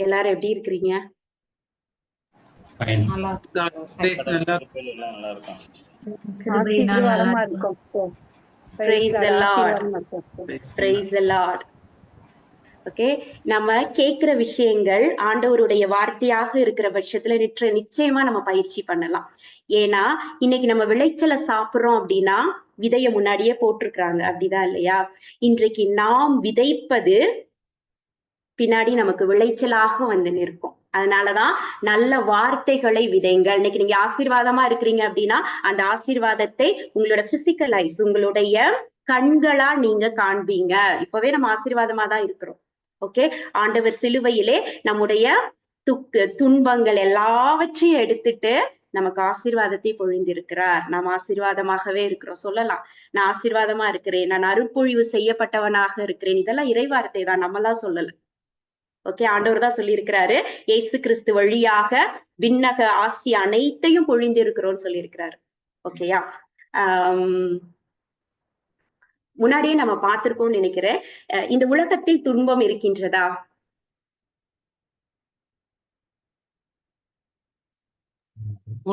எல்லாரும் எப்படி இருக்கிறீங்க? ஓகே, நம்ம கேட்கிற விஷயங்கள் ஆண்டவருடைய வார்த்தையாக இருக்கிற பட்சத்துல நிச்சயமா நம்ம பயிற்சி பண்ணலாம். ஏன்னா இன்னைக்கு நம்ம விளைச்சலை சாப்பிடுறோம் அப்படின்னா விதைய முன்னாடியே போட்டிருக்கிறாங்க, அப்படிதான் இல்லையா? இன்றைக்கு நாம் விதைப்பது பின்னாடி நமக்கு விளைச்சலாக வந்து நிற்கும். அதனாலதான் நல்ல வார்த்தைகளை விதைங்கள். இன்னைக்கு நீங்க ஆசீர்வாதமா இருக்கிறீங்க அப்படின்னா அந்த ஆசீர்வாதத்தை உங்களோட பிசிக்கலைஸ், உங்களுடைய கண்களா நீங்க காண்பீங்க. இப்பவே நம்ம ஆசீர்வாதமா தான் இருக்கிறோம். ஓகே, ஆண்டவர் சிலுவையிலே நம்முடைய துன்பங்கள் எல்லாவற்றையும் எடுத்துட்டு நமக்கு ஆசீர்வாதத்தை பொழிந்திருக்கிறார். நாம் ஆசீர்வாதமாகவே இருக்கிறோம். சொல்லலாம், நான் ஆசீர்வாதமா இருக்கிறேன், நான் அருட்பொழிவு செய்யப்பட்டவனாக இருக்கிறேன். இதெல்லாம் இறைவார்த்தை தான், நம்மளாம் சொல்லல. ஓகே, ஆண்டவர் தான் சொல்லி இருக்கிறாரு. இயேசு கிறிஸ்து வழியாக விண்ணக ஆசி அனைத்தையும் பொழிந்திருக்கிறோம்னு சொல்லி இருக்கிறாரு. ஓகேயா? முன்னாடியே நம்ம பார்த்திருக்கோம்னு நினைக்கிறேன். இந்த உலகத்தில் துன்பம் இருக்கின்றதா?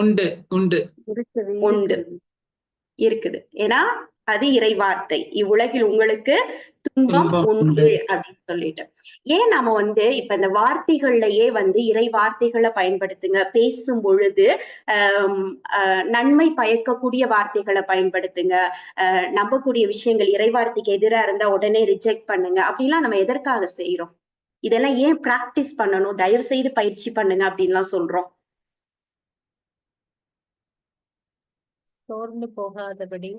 உண்டு உண்டு உண்டு இருக்குது. ஏன்னா அது இறை வார்த்தை. இவ்வுலகில் உங்களுக்கு துன்பம் உண்டு அப்படின்னு சொல்லிட்டு, ஏன் நாம இப்ப இந்த வார்த்தைகள்லயே இறை வார்த்தைகளை பயன்படுத்துங்க. பேசும் பொழுது நன்மை பயக்கக்கூடிய வார்த்தைகளை பயன்படுத்துங்க. நம்பக்கூடிய விஷயங்கள் இறை வார்த்தைக்கு எதிராக இருந்தா உடனே ரிஜெக்ட் பண்ணுங்க. அப்படிலாம் நம்ம எதற்காக செய்யறோம்? இதெல்லாம் ஏன் பிராக்டிஸ் பண்ணணும்? தயவு செய்து பயிற்சி பண்ணுங்க அப்படின்லாம் சொல்றோம். சோர்ந்து போகாதபடி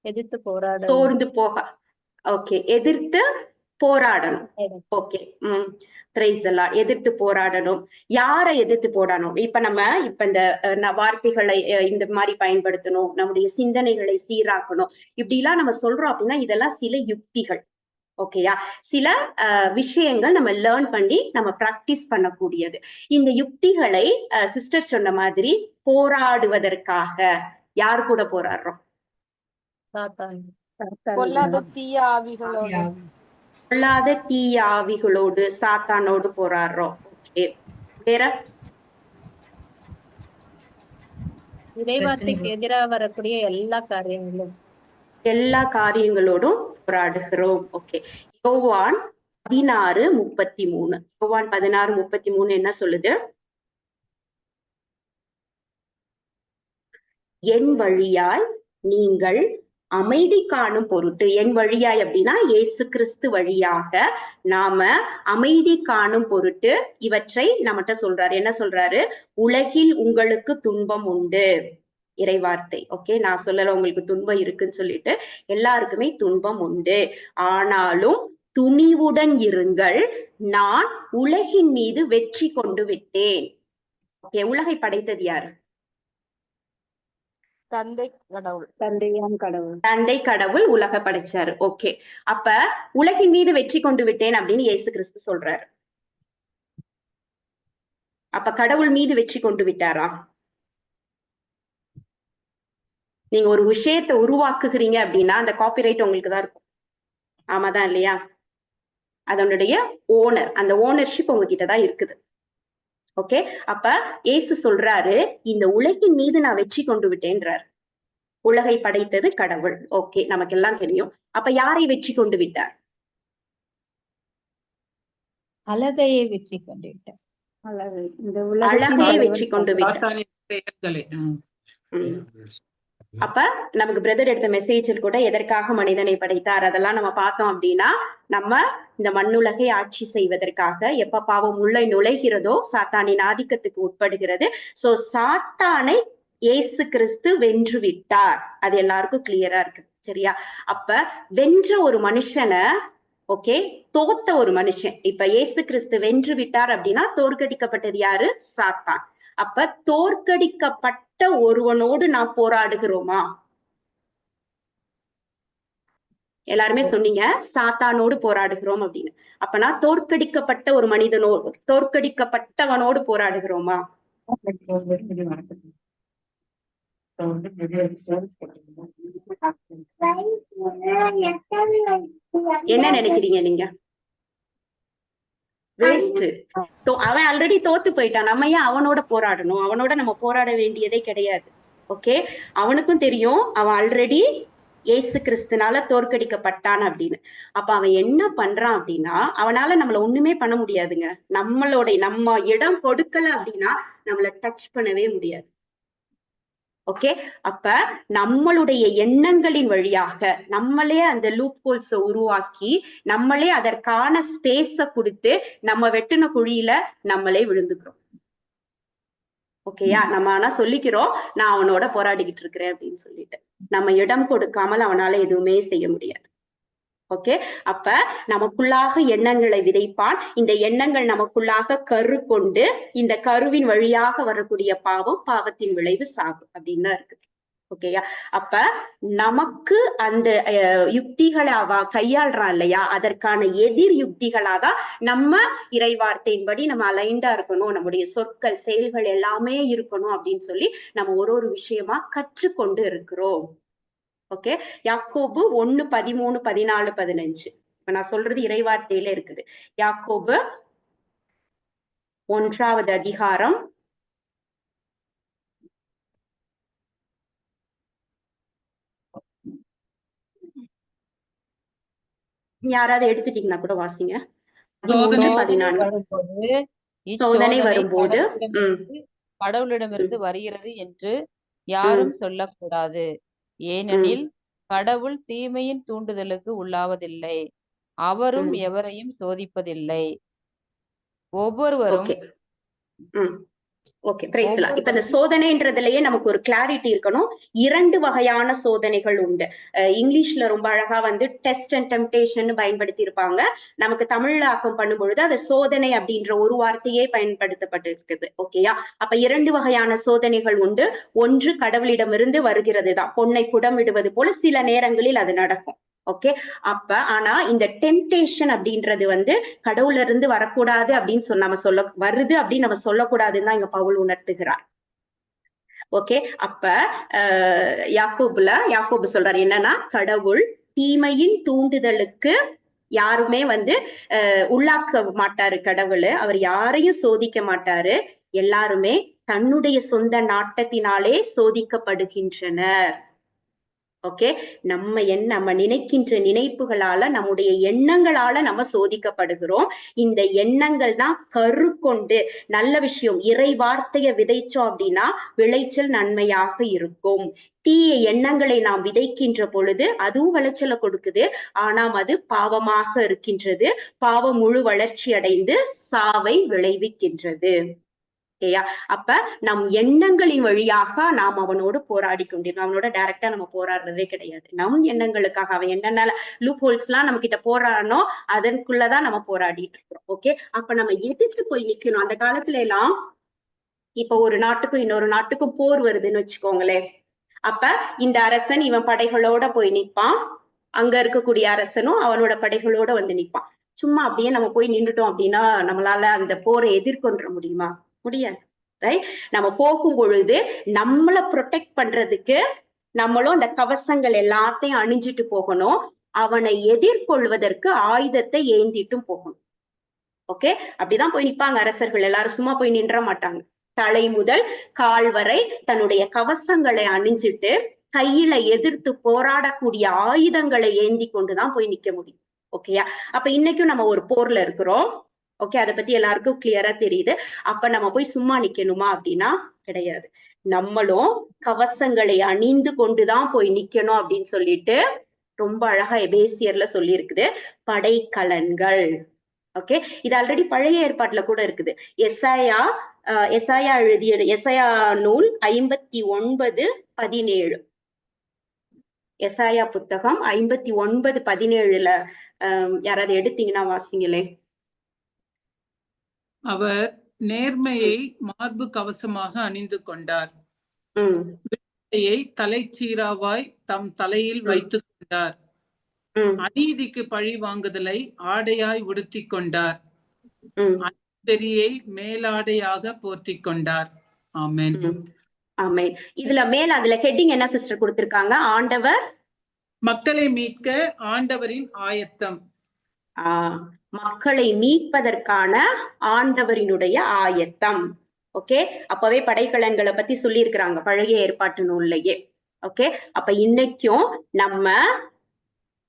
எதிர்த்து போராட, சோர்ந்து போக, ஓகே, எதிர்த்து போராடணும். ஓகே, பிரைஸ் எல்லாம் எதிர்த்து போராடணும். யாரை எதிர்த்து போராடணும்? இப்ப இந்த வார்த்தைகளை இந்த மாதிரி பயன்படுத்தணும், நம்முடைய சிந்தனைகளை சீராக்கணும், இப்படி எல்லாம் நம்ம சொல்றோம் அப்படின்னா இதெல்லாம் சில யுக்திகள். ஓகேயா? சில விஷயங்கள் நம்ம லேர்ன் பண்ணி நம்ம பிராக்டிஸ் பண்ணக்கூடியது. இந்த யுக்திகளை சிஸ்டர் சொன்ன மாதிரி போராடுவதற்காக யார் கூட போராடுறோம்? பொல்லாத தீய ஆவிகளோடு, சாத்தானோடு போராடுறோம். வேற இறைவார்த்தைக்கு எதிராக வரக்கூடிய எல்லா காரியங்களோடும் போராடுகிறோம். ஓகே, யோவான் 16:33. யோவான் 16:33 என்ன சொல்லுது? என் வழியாய் நீங்கள் அமைதி காணும் பொருட்டு, என் வழியாய் அப்படின்னா இயேசு கிறிஸ்து வழியாக நாம அமைதி காணும் பொருட்டு இவற்றை நம்மகிட்ட சொல்றாரு. என்ன சொல்றாரு? உலகில் உங்களுக்கு துன்பம் உண்டு. இறைவார்த்தை. ஓகே, நான் சொல்லல உங்களுக்கு துன்பம் இருக்குன்னு சொல்லிட்டு. எல்லாருக்குமே துன்பம் உண்டு, ஆனாலும் துணிவுடன் இருங்கள், நான் உலகின் மீது வெற்றி கொண்டு விட்டேன். ஓகே, உலகை படைத்தது யாரு? தந்தை கடவுள். தந்தை கடவுள் உலக படைச்சாரு. ஓகே, அப்ப உலகின் மீது வெற்றி கொண்டு விட்டேன் அப்படின்னு இயேசு கிறிஸ்து சொல்றாரு. அப்ப கடவுள் மீது வெற்றி கொண்டு விட்டாரா? நீங்க ஒரு விஷயத்தை உருவாக்குகிறீங்க அப்படின்னா அந்த காப்பிரைட் உங்களுக்கு தான் இருக்கும். ஆமாதான் இல்லையா? அதனுடைய ஓனர், அந்த ஓனர்ஷிப் உங்ககிட்ட தான் இருக்குது. ஓகே, அப்ப இயேசு சொல்றாரு, இந்த உலகின் மீது நான் வெற்றி கொண்டு விட்டேன்றார். உலகை படைத்தது கடவுள். ஓகே, நமக்கு எல்லாம் தெரியும். அப்ப யாரை வெற்றி கொண்டு விட்டார்? அழகையை வெற்றி கொண்டு விட்டார். அழகையை வெற்றி கொண்டு விட்டார். அப்ப நமக்கு பிரதர் எடுத்த மெசேஜில் கூட எதற்காக மனிதனை படைத்தார் அதெல்லாம் நம்ம பார்த்தோம் அப்படின்னா, நம்ம இந்த மண்ணுலகை ஆட்சி செய்வதற்காக. எப்ப பாவம் உள்ளே நுழைகிறதோ சாத்தானின் ஆதிக்கத்துக்கு உட்படுகிறது. சோ சாத்தானை இயேசு கிறிஸ்து வென்று விட்டார். அது எல்லாருக்கும் கிளியரா இருக்கு, சரியா? அப்ப வென்ற ஒரு மனுஷனை, ஓகே, தோத்த ஒரு மனுஷன். இப்ப இயேசு கிறிஸ்து வென்று விட்டார் அப்படின்னா தோற்கடிக்கப்பட்டது யாரு? சாத்தான். அப்ப தோற்கடிக்கப்பட்ட ஒருவனோடு நாம் போராடுகிறோமா? எல்லாருமே சொன்னீங்க சாத்தானோடு போராடுகிறோம் அப்படின்னு. அப்பனா தோற்கடிக்கப்பட்ட ஒரு மனிதனோடு, தோற்கடிக்கப்பட்டவனோடு போராடுகிறோமா? என்ன நினைக்கிறீங்க நீங்க? வேஸ்ட். அவன் ஆல்ரெடி தோத்து போயிட்டான். நம்ம ஏன் அவனோட போராடணும்? அவனோட நம்ம போராட வேண்டியதே கிடையாது. ஓகே, அவனுக்கும் தெரியும் அவன் ஆல்ரெடி இயேசு கிறிஸ்துனால தோற்கடிக்கப்பட்டான் அப்படின்னு. அப்ப அவன் என்ன பண்றான் அப்படின்னா, அவனால நம்மள ஒண்ணுமே பண்ண முடியாதுங்க. நம்ம இடம் கொடுக்கல அப்படின்னா நம்மள டச் பண்ணவே முடியாது. ஓகே, அப்ப நம்மளுடைய எண்ணங்களின் வழியாக நம்மளே அந்த லூப் ஹோல்ஸ உருவாக்கி நம்மளே அதற்கான ஸ்பேஸ கொடுத்து நம்ம வெட்டுன குழியில நம்மளே விழுந்துக்கிறோம். ஓகேயா, நம்ம ஆனா சொல்லிக்கிறோம் நான் அவனோட போராடிக்கிட்டு இருக்கிறேன் அப்படின்னு சொல்லிட்டு. நம்ம இடம் கொடுக்காமல் அவனால எதுவுமே செய்ய முடியாது. ஓகே, அப்ப நமக்குள்ளாக எண்ணங்களை விதைப்பான். இந்த எண்ணங்கள் நமக்குள்ளாக கரு கொண்டு இந்த கருவின் வழியாக வரக்கூடிய பாவத்தின் விளைவு சாகு அப்படின்னு தான் இருக்குது. ஓகேயா, அப்ப நமக்கு அந்த யுக்திகளை அவ கையாள்றான் இல்லையா, அதற்கான எதிர் யுக்திகளாதான் நம்ம இறைவார்த்தையின்படி நம்ம அலைண்டா இருக்கணும், நம்முடைய சொற்கள் செயல்கள் எல்லாமே இருக்கணும் அப்படின்னு சொல்லி நம்ம ஒரு விஷயமா கற்றுக்கொண்டு இருக்கிறோம். ஓகே, யாக்கோபு 1:13, 14, 15. இப்ப நான் சொல்றது இறைவார்த்தையில இருக்குது. யாக்கோபு 1வது அதிகாரம் 14. யாராவது எடுத்துட்டீங்கன்னா கூட வாசிங்க. 13, 14. சோதனை வரும்போது கடவுளிடமிருந்து வருகிறது என்று யாரும் சொல்லக்கூடாது. ஏனெனில் கடவுள் தீமையின் தூண்டுதலுக்கு உள்ளாவதில்லை, அவரும் எவரையும் சோதிப்பதில்லை. ஒவ்வொருவரும் ஓகே, பிரைஸ் தி லார்ட். இப்ப இந்த சோதனைன்றதுலயே நமக்கு ஒரு கிளாரிட்டி இருக்கணும். 2 வகையான சோதனைகள் உண்டு. இங்கிலீஷ்ல ரொம்ப அழகா டெஸ்ட் அண்ட் டெம்ப்டேஷன் பயன்படுத்தி இருப்பாங்க. நமக்கு தமிழ்ல ஆக்கம் பண்ணும் பொழுது அது சோதனை அப்படின்ற ஒரு வார்த்தையே பயன்படுத்தப்பட்டு இருக்குது. ஓகேயா, அப்ப 2 வகையான சோதனைகள் உண்டு. ஒன்று கடவுளிடமிருந்து வருகிறது தான், பொன்னை புடமிடுவது போல சில நேரங்களில் அது நடக்கும். ஓகே, அப்ப ஆனா இந்த டெம்ப்டேஷன் அப்படின்றது கடவுள்ல இருந்து வரக்கூடாது அப்படின்னு நம்ம வருது அப்படின்னு நம்ம சொல்லக்கூடாதுன்னு தான் இங்க பவுல் உணர்த்துகிறார். ஓகே, அப்ப யாக்கோபு சொல்றாரு என்னன்னா, கடவுள் தீமையின் தூண்டுதலுக்கு யாருமே உள்ளாக்க மாட்டாரு. கடவுள் அவர் யாரையும் சோதிக்க மாட்டாரு. எல்லாருமே தன்னுடைய சொந்த நாட்டத்தினாலே சோதிக்கப்படுகின்றனர். ஓகே, நம்ம நினைக்கின்ற நினைப்புகளால, நம்முடைய எண்ணங்களால நம்ம சோதிக்கப்படுகிறோம். இந்த எண்ணங்கள் தான் கரு கொண்டு நல்ல விஷயம் இறை வார்த்தைய விதைச்சோம் அப்படின்னா விளைச்சல் நன்மையாக இருக்கும். தீய எண்ணங்களை நாம் விதைக்கின்ற பொழுது அதுவும் விளைச்சலை கொடுக்குது, ஆனால் அது பாவமாக இருக்கின்றது. பாவம் முழு வளர்ச்சி அடைந்து சாவை விளைவிக்கின்றது. ஓகேயா, அப்ப நம் எண்ணங்களின் வழியாக நாம் அவனோடு போராடி கொண்டிருக்கோம். அவனோட டைரக்டா நம்ம போராடுறதே கிடையாது. நம் எண்ணங்களுக்காக அவன் என்னென்ன லூப் ஹோல்ஸ் எல்லாம் நம்ம கிட்ட போராடணும், அதற்குள்ளதான் நம்ம போராடிட்டு இருக்கிறோம். ஓகே, அப்ப நம்ம எதிர்த்து போய் நிக்கணும். அந்த காலத்துல எல்லாம் இப்ப ஒரு நாட்டுக்கும் இன்னொரு நாட்டுக்கும் போர் வருதுன்னு வச்சுக்கோங்களேன். அப்ப இந்த அரசன் இவன் படைகளோட போய் நிப்பான், அங்க இருக்கக்கூடிய அரசனும் அவனோட படைகளோட நிப்பான். சும்மா அப்படியே நம்ம போய் நின்றுட்டோம் அப்படின்னா நம்மளால அந்த போரை எதிர்கொள்ள முடியுமா? முடியாது. ரைட், நம்ம போகும் பொழுது நம்மளை ப்ரொடெக்ட் பண்றதுக்கு நம்மளும் அந்த கவசங்கள் எல்லாத்தையும் அணிஞ்சிட்டு போகணும். அவனை எதிர்கொள்வதற்கு ஆயுதத்தை ஏந்திட்டும் போகணும். ஓகே, அப்படிதான் போய் நிப்பாங்க அரசர்கள். எல்லாரும் சும்மா போய் நின்ற மாட்டாங்க. தலை முதல் கால் வரை தன்னுடைய கவசங்களை அணிஞ்சிட்டு கையில எதிர்த்து போராடக்கூடிய ஆயுதங்களை ஏந்தி கொண்டுதான் போய் நிக்க முடியும். ஓகேயா, அப்ப இன்னைக்கும் நம்ம ஒரு போர்ல இருக்கிறோம். ஓகே, அதை பத்தி எல்லாருக்கும் கிளியரா தெரியுது. அப்ப நம்ம போய் சும்மா நிக்கணுமா அப்படின்னா கிடையாது. நம்மளும் கவசங்களை அணிந்து கொண்டுதான் போய் நிக்கணும் அப்படின்னு சொல்லிட்டு ரொம்ப அழகா எபேசியர்ல சொல்லி இருக்குது. படைக்கலன்கள். ஓகே, இது ஆல்ரெடி பழைய ஏற்பாட்டுல கூட இருக்குது. எசாயா எழுதிய எசாயா நூல் 59:17. எசாயா புத்தகம் 59:17 யாராவது எடுத்தீங்கன்னா வாசிங்களே. அவர் நேர்மையை மார்பு கவசமாக அணிந்து கொண்டார், தலைச்சீராவாய் தம் தலையில் வைத்துக் கொண்டார், அநீதிக்கு பழி வாங்குதலை ஆடையாய் உடுத்தி கொண்டார், பெரியை மேலாடையாக போர்த்தி கொண்டார். ஆமென். ஆமென். அதுல ஹெட்டிங் என்ன சிஸ்டர் கொடுத்திருக்காங்க? ஆண்டவர் மக்களை மீட்க ஆண்டவரின் ஆயத்தம். மக்களை மீட்பதற்கான ஆண்டவரினுடைய ஆயத்தம். ஓகே, அப்பவே படைக்கலன்களை பத்தி சொல்லி இருக்கிறாங்க பழைய ஏற்பாட்டு நூல்லையே. ஓகே, அப்ப இன்னைக்கும் நம்ம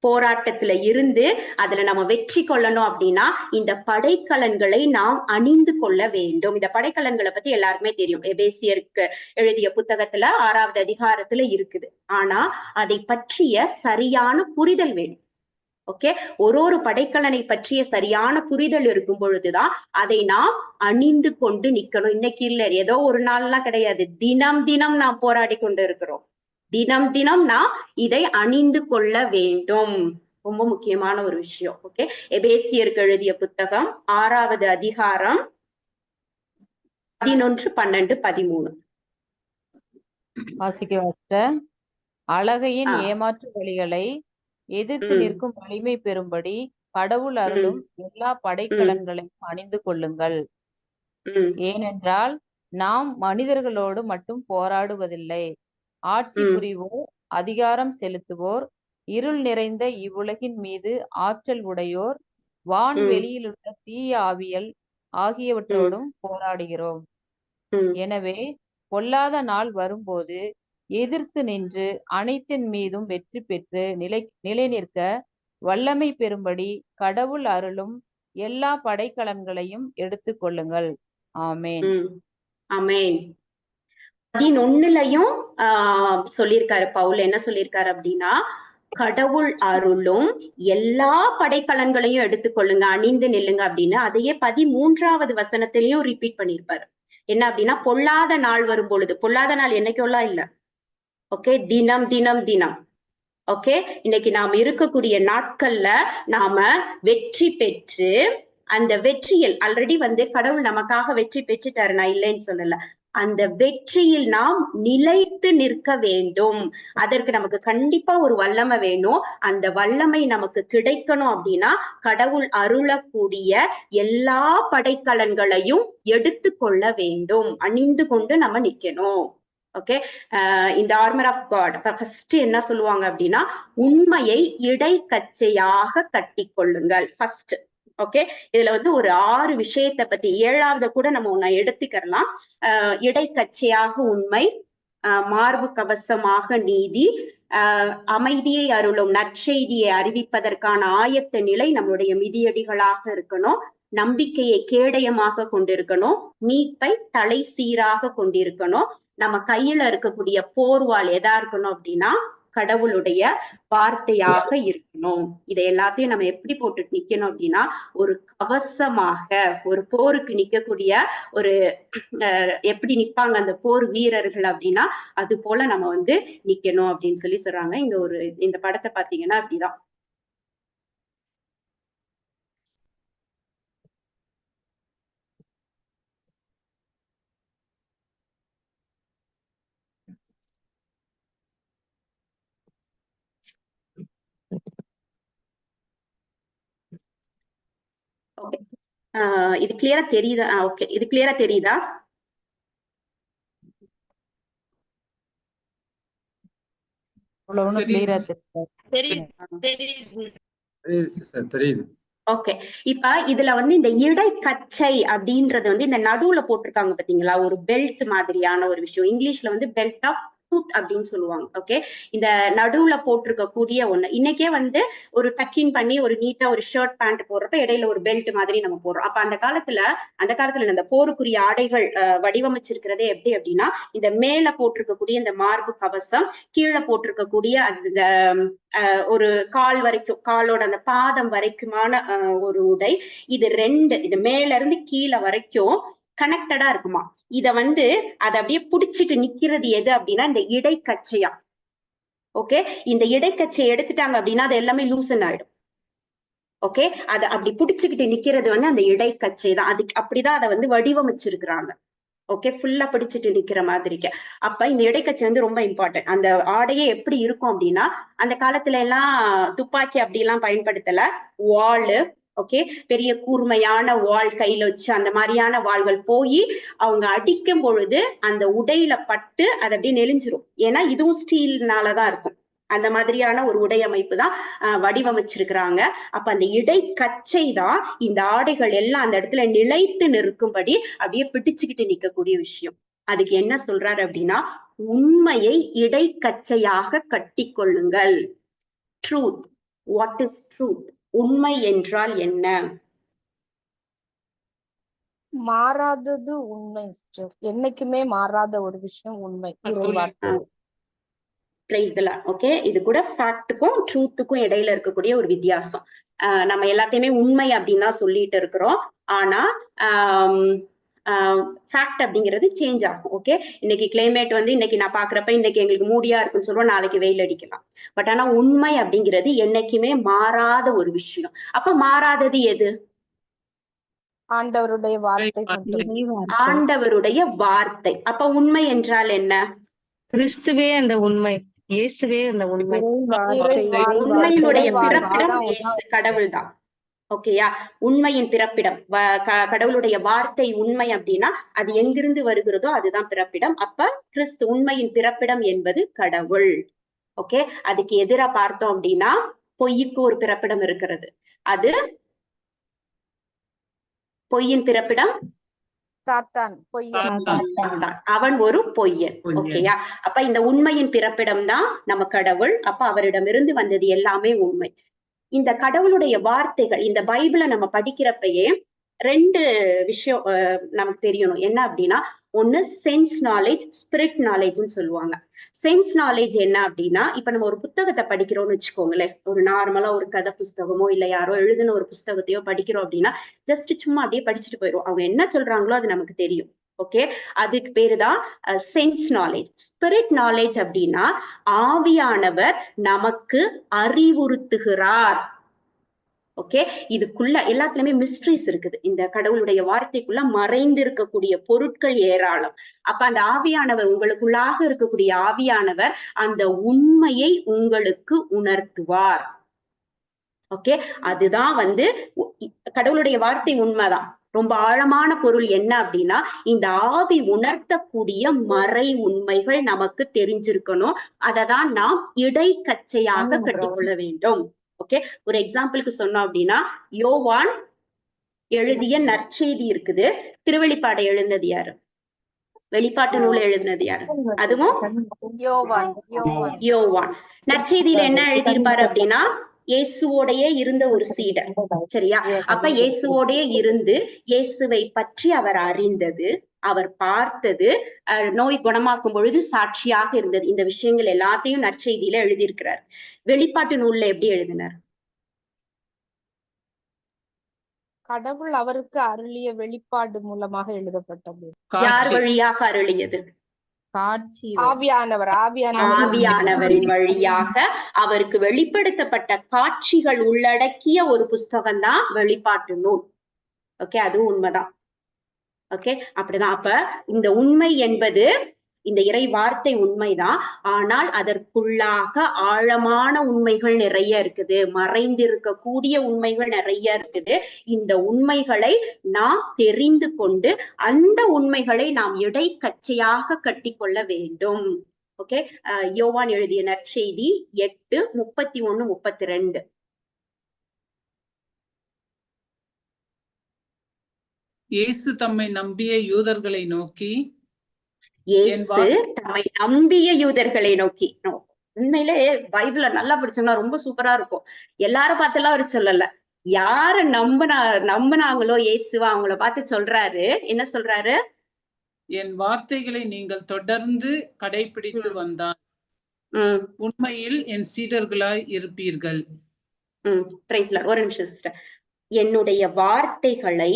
போராட்டத்துல இருந்து அதுல நம்ம வெற்றி கொள்ளணும் அப்படின்னா இந்த படைக்கலன்களை நாம் அணிந்து கொள்ள வேண்டும். இந்த படைக்கலன்களை பத்தி எல்லாருக்குமே தெரியும், எபேசியருக்கு எழுதிய புத்தகத்துல 6வது அதிகாரத்துல இருக்குது. ஆனா அதை பற்றிய சரியான புரிதல் வேணும். ஓகே, ஒரு படைக்கலனை பற்றிய சரியான புரிதல் இருக்கும் பொழுதுதான் அதை நாம் அணிந்து கொண்டு நிக்கணும். இன்னைக்கு இல்ல, ஏதோ ஒரு நாள்லாம் கிடையாது, தினம் தினம் நாம் போராடி கொண்டு இருக்கிறோம். தினம் தினம் நாம் இதை அணிந்து கொள்ள வேண்டும். ரொம்ப முக்கியமான ஒரு விஷயம். ஓகே, எபேசியருக்கு எழுதிய புத்தகம் 6வது அதிகாரம் 11, 12, 13 வாசிக்க அழகையின் ஏமாற்று வழிகளை எதிர்த்து நிற்கும் வலிமை பெறும்படி கடவுள் அருளும் எல்லா படைக்கலன்களையும் அணிந்து கொள்ளுங்கள். ஏனென்றால் நாம் மனிதர்களோடு மட்டும் போராடுவதில்லை, ஆட்சி புரிவோர், அதிகாரம் செலுத்துவோர், இருள் நிறைந்த இவ்வுலகின் மீது ஆற்றல் உடையோர், வான்வெளியில் உள்ள தீய ஆவியல் ஆகியவற்றோடும் போராடுகிறோம். எனவே பொல்லாத நாள் வரும்போது எதிர்த்து நின்று அனைத்தின் மீதும் வெற்றி பெற்று நிலை நிற்க வல்லமை பெறும்படி கடவுள் அருளும் எல்லா படைக்கலன்களையும் எடுத்து கொள்ளுங்கள். ஆமேன். ஆமேன். 11லையும் சொல்லியிருக்காரு பவுல். என்ன சொல்லியிருக்காரு அப்படின்னா, கடவுள் அருளும் எல்லா படைக்கலன்களையும் எடுத்துக்கொள்ளுங்க, அணிந்து நில்லுங்க அப்படின்னு. அதையே 13வது வசனத்திலையும் ரிப்பீட் பண்ணியிருப்பாரு. என்ன அப்படின்னா, பொல்லாத நாள் வரும் பொழுது, பொல்லாத நாள் என்னைக்கெல்லாம் இல்ல. ஓகே, தினம் தினம் தினம். ஓகே, இன்னைக்கு நாம் இருக்கக்கூடிய நாட்கள்ல நாம வெற்றி பெற்று, அந்த வெற்றியில் ஆல்ரெடி கடவுள் நமக்காக வெற்றி பெற்றுட்டாரு, நான் இல்லைன்னு சொல்லல. அந்த வெற்றியில் நாம் நிலைத்து நிற்க வேண்டும். அதற்கு நமக்கு கண்டிப்பா ஒரு வல்லமை வேணும். அந்த வல்லமை நமக்கு கிடைக்கணும் அப்படின்னா கடவுள் அருளக்கூடிய எல்லா படைக்கலன்களையும் எடுத்து கொள்ள வேண்டும், அணிந்து கொண்டு நம்ம நிக்கணும். ஓகே, இந்த ஆர்மர் ஆஃப் காட் ஃபர்ஸ்ட் என்ன சொல்லுவாங்க அப்படின்னா, உண்மையை இடைக்கச்சையாக கட்டி கொள்ளுங்கள் ஃபர்ஸ்ட். ஓகே, இதுல ஒரு 6 விஷயத்தை பத்தி, 7வது கூட நம்ம ஒன்ன எடுத்துக்கலாம். இடைக்கச்சையாக உண்மை, மார்பு கவசமாக நீதி, அமைதியை அருளும் நற்செய்தியை அறிவிப்பதற்கான ஆயத்த நிலை நம்மளுடைய மிதியடிகளாக இருக்கணும், நம்பிக்கையை கேடயமாக கொண்டிருக்கணும், மீட்பை தலை சீராக கொண்டிருக்கணும், நம்ம கையில இருக்கக்கூடிய போர்வால் எதா இருக்கணும் அப்படின்னா கடவுளுடைய வார்த்தையாக இருக்கணும். இதை எல்லாத்தையும் நம்ம எப்படி போட்டு நிக்கணும் அப்படின்னா, ஒரு கவசமாக, ஒரு போருக்கு நிக்கக்கூடிய ஒரு எப்படி நிப்பாங்க அந்த போர் வீரர்கள் அப்படின்னா அது போல நம்ம நிக்கணும் அப்படின்னு சொல்லி சொல்றாங்க. இங்க இந்த படத்தை பாத்தீங்கன்னா அப்படிதான். இது கிளியரா தெரியுதா? ஓகே, இது கிளியரா தெரியுதா? ஓகே, இப்ப இதுல இந்த இடைக்கச்சை அப்படின்றது இந்த நடுவுல போட்டிருக்காங்க பாத்தீங்களா, ஒரு பெல்ட் மாதிரியான ஒரு விஷயம். இங்கிலீஷ்ல பெல்ட் ஆஃப் அப்படின்னு சொல்லுவாங்க. ஓகே, இந்த நடுவுல போட்டிருக்க கூடிய ஒண்ணு. இன்னைக்கே ஒரு டக்கின் பண்ணி ஒரு நீட்டா ஒரு ஷர்ட் பேண்ட் போடுறப்ப இடையில ஒரு பெல்ட் மாதிரி நம்ம போடுறோம். அப்ப அந்த காலத்துல இந்த போருக்குரிய ஆடைகள் வடிவமைச்சிருக்கிறதே எப்படி அப்படின்னா, இந்த மேல போட்டிருக்கக்கூடிய இந்த மார்பு கவசம், கீழே போட்டிருக்கக்கூடிய அந்த ஒரு கால் வரைக்கும், காலோட அந்த பாதம் வரைக்குமான ஒரு உடை, இது 2, இது மேல இருந்து கீழே வரைக்கும் கனெக்டடா இருக்குமா. இத அதை அப்படியே புடிச்சிட்டு நிக்கிறது எது அப்படின்னா இந்த இடைக்கச்சையா. ஓகே, இந்த இடைக்கச்சையை எடுத்துட்டாங்க அப்படின்னா அது எல்லாமே லூசன் ஆயிடும். ஓகே, அதை அப்படி புடிச்சுக்கிட்டு நிக்கிறது அந்த இடைக்கச்சை தான். அதுக்கு அப்படிதான் அதை வடிவமைச்சிருக்கிறாங்க. ஓகே, ஃபுல்லா பிடிச்சிட்டு நிக்கிற மாதிரிக்கு. அப்ப இந்த இடைக்கச்சை ரொம்ப இம்பார்ட்டன்ட். அந்த ஆடையே எப்படி இருக்கும் அப்படின்னா, அந்த காலத்துல எல்லாம் துப்பாக்கி அப்படி எல்லாம் பயன்படுத்தல, வாளு. ஓகே, பெரிய கூர்மையான வாள் கையில வச்சு அந்த மாதிரியான வாள்கள் போய் அவங்க அடிக்கும் பொழுது அந்த உடையில பட்டு அது அப்படியே நெளிஞ்சிரும். ஏன்னா இதுவும் ஸ்டீல்னாலதான் இருக்கும். அந்த மாதிரியான ஒரு உடை அமைப்பு தான் வடிவமைச்சிருக்கிறாங்க. அப்ப அந்த இடைக்கச்சை தான் இந்த ஆடைகள் எல்லாம் அந்த இடத்துல நிலைத்து நிற்கும்படி அப்படியே பிடிச்சுக்கிட்டு நிக்கக்கூடிய விஷயம். அதுக்கு என்ன சொல்றாரு அப்படின்னா, உண்மையை இடைக்கச்சையாக கட்டிக்கொள்ளுங்கள். ட்ரூத். What is truth? உண்மை என்றால் என்ன? மாறாதது உண்மை sister. என்னைக்குமே மாறாத ஒரு விஷயம் உண்மை. இறைவார்த்தை. Praise the Lord. ஓகே, இது கூட ஃபேக்ட்டுக்கும் ட்ரூத்துக்கும் இடையில இருக்கக்கூடிய ஒரு வித்தியாசம். நம்ம எல்லாத்தையுமே உண்மை அப்படின்னு தான் சொல்லிட்டு இருக்கிறோம். ஆனா ஃபேக்ட் அப்படிங்கிறது சேஞ்ச் ஆகும். ஓகே, இன்னைக்கு கிளைமேட் வந்து இன்னைக்கு நான் பாக்குறப்ப இன்னைக்கு எங்களுக்கு மூடியா இருக்குன்னு சொல்லுவோம், நாளைக்கு வெயில் அடிக்கலாம். பட் ஆனா உண்மை அப்படிங்கிறது என்னைக்குமே மாறாத ஒரு விஷயம். அப்ப மாறாதது எது? ஆண்டவருடைய வார்த்தை மட்டும். ஆண்டவருடைய வார்த்தை. அப்ப உண்மை என்றால் என்ன? கிறிஸ்துவே அந்த உண்மை, இயேசுவே அந்த உண்மை. உண்மையினுடைய பிறப்பிடம் கடவுள் தான். ஓகேயா? உண்மையின் பிறப்பிடம் கடவுளுடைய வார்த்தை உண்மை அப்படின்னா அது எங்கிருந்து வருகிறதோ அதுதான் பிறப்பிடம். அப்ப கிறிஸ்து உண்மையின் பிறப்பிடம் என்பது கடவுள். ஓகே, அதுக்கு எதிரா பார்த்தோம் அப்படின்னா பொய்யுக்கு ஒரு பிறப்பிடம் இருக்கிறது. அது பொய்யின் பிறப்பிடம் சாத்தான். அவன் ஒரு பொய்யன். ஓகேயா? அப்ப இந்த உண்மையின் பிறப்பிடம் தான் நம்ம கடவுள். அப்ப அவரிடமிருந்து வந்தது எல்லாமே உண்மை. இந்த கடவுளுடைய வார்த்தைகள், இந்த பைபிளை நம்ம படிக்கிறப்பயே 2 விஷயம் நமக்கு தெரியணும். என்ன அப்படின்னா, ஒண்ணு சென்ஸ் நாலேஜ், ஸ்பிரிட் நாலேஜ்னு சொல்லுவாங்க. சென்ஸ் நாலேஜ் என்ன அப்படின்னா, இப்ப நம்ம ஒரு புத்தகத்தை படிக்கிறோம்னு வச்சுக்கோங்களேன், ஒரு நார்மலா ஒரு கதை புஸ்தகமோ இல்ல யாரோ எழுதின ஒரு புஸ்தகத்தையோ படிக்கிறோம் அப்படின்னா ஜஸ்ட் சும்மா அப்படியே படிச்சுட்டு போயிடும். அவங்க என்ன சொல்றாங்களோ அது நமக்கு தெரியும். ஓகே, அதுக்கு பேருதான் சென்ஸ் நாலேஜ். ஸ்பிரிட் நாலேஜ் அப்படின்னா ஆவியானவர் நமக்கு அறிவுறுத்துகிறார். ஓகே, இதுக்குள்ள எல்லாத்துலயுமே மிஸ்ட்ரிஸ் இருக்குது. இந்த கடவுளுடைய வார்த்தைக்குள்ள மறைந்து இருக்கக்கூடிய பொருட்கள் ஏராளம். அப்ப அந்த ஆவியானவர், உங்களுக்குள்ளாக இருக்கக்கூடிய ஆவியானவர் அந்த உண்மையை உங்களுக்கு உணர்த்துவார். ஓகே, அதுதான் வந்து கடவுளுடைய வார்த்தை உண்மைதான். ரொம்ப ஆழமான பொருள் என்ன அப்படின்னா, இந்த ஆவி உணர்த்தக்கூடிய மறை உண்மைகள் நமக்கு தெரிஞ்சிருக்கணும். அததான் நாம் இடைக்கச்சையாக கட்டிக்கொள்ள வேண்டும். ஓகே, ஒரு எக்ஸாம்பிளுக்கு சொன்னோம் அப்படின்னா, யோவான் எழுதிய நற்செய்தி இருக்குது. திருவெளிப்பாடை எழுதினது யாரு? வெளிப்பாட்டு நூலை எழுதினது யாரு? அதுவும் யோவான். நற்செய்தியில என்ன எழுதியிருப்பாரு அப்படின்னா, இயேசுவோடையே இருந்த ஒரு சீடர். சரியா? அப்ப இயேசுவோடையே இருந்து இயேசுவை பற்றி அவர் அறிந்தது, அவர் பார்த்தது, நோய் குணமாக்கும் பொழுது சாட்சியாக இருந்தது. இந்த விஷயங்கள் எல்லாத்தையும் நற்செய்தியில எழுதியிருக்கிறார். வெளிப்பாட்டு நூல்ல எப்படி எழுதினார்? கடவுள் அவருக்கு அருளிய வெளிப்பாடு மூலமாக எழுதப்பட்டது. யார் வழியாக அருளியது? ஆவியானவரின் வழியாக அவருக்கு வெளிப்படுத்தப்பட்ட காட்சிகள் உள்ளடக்கிய ஒரு புஸ்தகம் தான் வெளிப்பாட்டு நூல். ஓகே, அதுவும் உண்மைதான். ஓகே, அப்படிதான். அப்ப இந்த உண்மை என்பது, இந்த இறை வார்த்தை உண்மைதான். ஆனால் அதற்குள்ளாக ஆழமான உண்மைகள் நிறைய இருக்குது, மறைந்திருக்கக்கூடிய உண்மைகள் நிறைய இருக்குது. இந்த உண்மைகளை நாம் தெரிந்து கொண்டு அந்த உண்மைகளை நாம் இடைக்கச்சையாக கட்டிக்கொள்ள வேண்டும். ஓகே, யோவான் எழுதிய நற்செய்தி 8:31-32. இயேசு தம்மை நம்பிய யூதர்களை நோக்கி, உண்மையிலே பைபிள நல்லா படிச்சோம்னா ரொம்ப சூப்பரா இருக்கும். எல்லாரும் பார்த்தெல்லாம் அவர் சொல்லல. யார நம்பினாங்களோ இயேசுவா அவங்கள பார்த்து சொல்றாரு. என்ன சொல்றாரு? என் வார்த்தைகளை நீங்கள் தொடர்ந்து கடைபிடித்து வந்தால் உண்மையில் என் சீடர்களாய் இருப்பீர்கள். ஒரு நிமிஷம் சிஸ்டர். என்னுடைய வார்த்தைகளை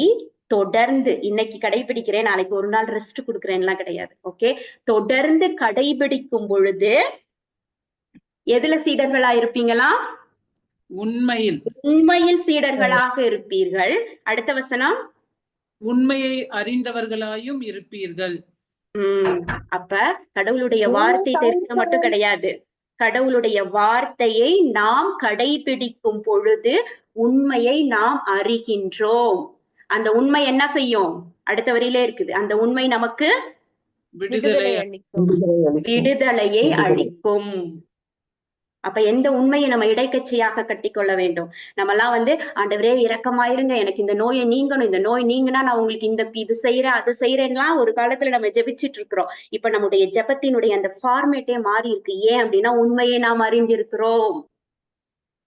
தொடர்ந்து இன்னைக்கு கடைபிடிக்கிறேன், நாளைக்கு ஒரு நாள் ரெஸ்ட் கொடுக்குறேன்லாம் கிடையாது. ஓகே, தொடர்ந்து கடைபிடிக்கும் பொழுது எதுல சீடர்களா இருப்பீங்களா? உண்மையில் சீடர்களாக இருப்பீர்கள். அடுத்த வசனம், உண்மையை அறிந்தவர்களாயும் இருப்பீர்கள். அப்ப கடவுளுடைய வார்த்தை தெரிஞ்ச மட்டும் கிடையாது, கடவுளுடைய வார்த்தையை நாம் கடைபிடிக்கும் பொழுது உண்மையை நாம் அறிகின்றோம். அந்த உண்மை என்ன செய்யும்? அடுத்த வரியிலே இருக்குது. அந்த உண்மை நமக்கு விடுதலையை அளிக்கும். அப்ப எந்த உண்மையை நம்ம இடைக்கட்சியாக கட்டிக்கொள்ள வேண்டும்? நம்ம எல்லாம் ஆண்டவரே இரக்கமாயிருங்க, எனக்கு இந்த நோயை நீங்கணும், இந்த நோய் நீங்கினா நான் உங்களுக்கு இது செய்யறேன் அது செய்யறேன்லாம் ஒரு காலத்துல நம்ம ஜெபிச்சுட்டு இருக்கிறோம். இப்ப நம்முடைய ஜெபத்தினுடைய அந்த ஃபார்மேட்டே மாறி இருக்கு. ஏன் அப்படின்னா உண்மையை நாம் அறிந்திருக்கிறோம்.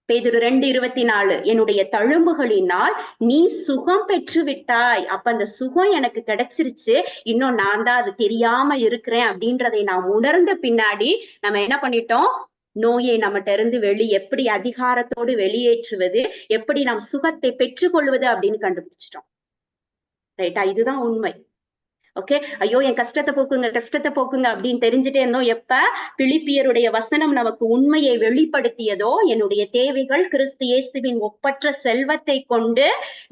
பேதுரு 2:24 என்னுடைய தழும்புகளினால் நீ சுகம் பெற்று விட்டாய். அப்ப அந்த சுகம் எனக்கு கிடைச்சிருச்சு, இன்னும் நான் தான் அது தெரியாம இருக்கிறேன் அப்படின்றதை நாம் உணர்ந்த பின்னாடி நம்ம என்ன பண்ணிட்டோம்? நோயை நம்மகிட்ட இருந்து எப்படி அதிகாரத்தோடு வெளியேற்றுவது, எப்படி நாம் சுகத்தை பெற்றுக்கொள்வது அப்படின்னு கண்டுபிடிச்சிட்டோம். ரைட்டா? இதுதான் உண்மை. ஓகே, ஐயோ என் கஷ்டத்தை போக்குங்க அப்படின்னு தெரிஞ்சுட்டே இருந்தோம். எப்ப பிலிப்பியருடைய வசனம் நமக்கு உண்மையை வெளிப்படுத்தியதோ, என்னுடைய தேவைகள் கிறிஸ்து இயேசுவின் ஒப்பற்ற செல்வத்தை கொண்டு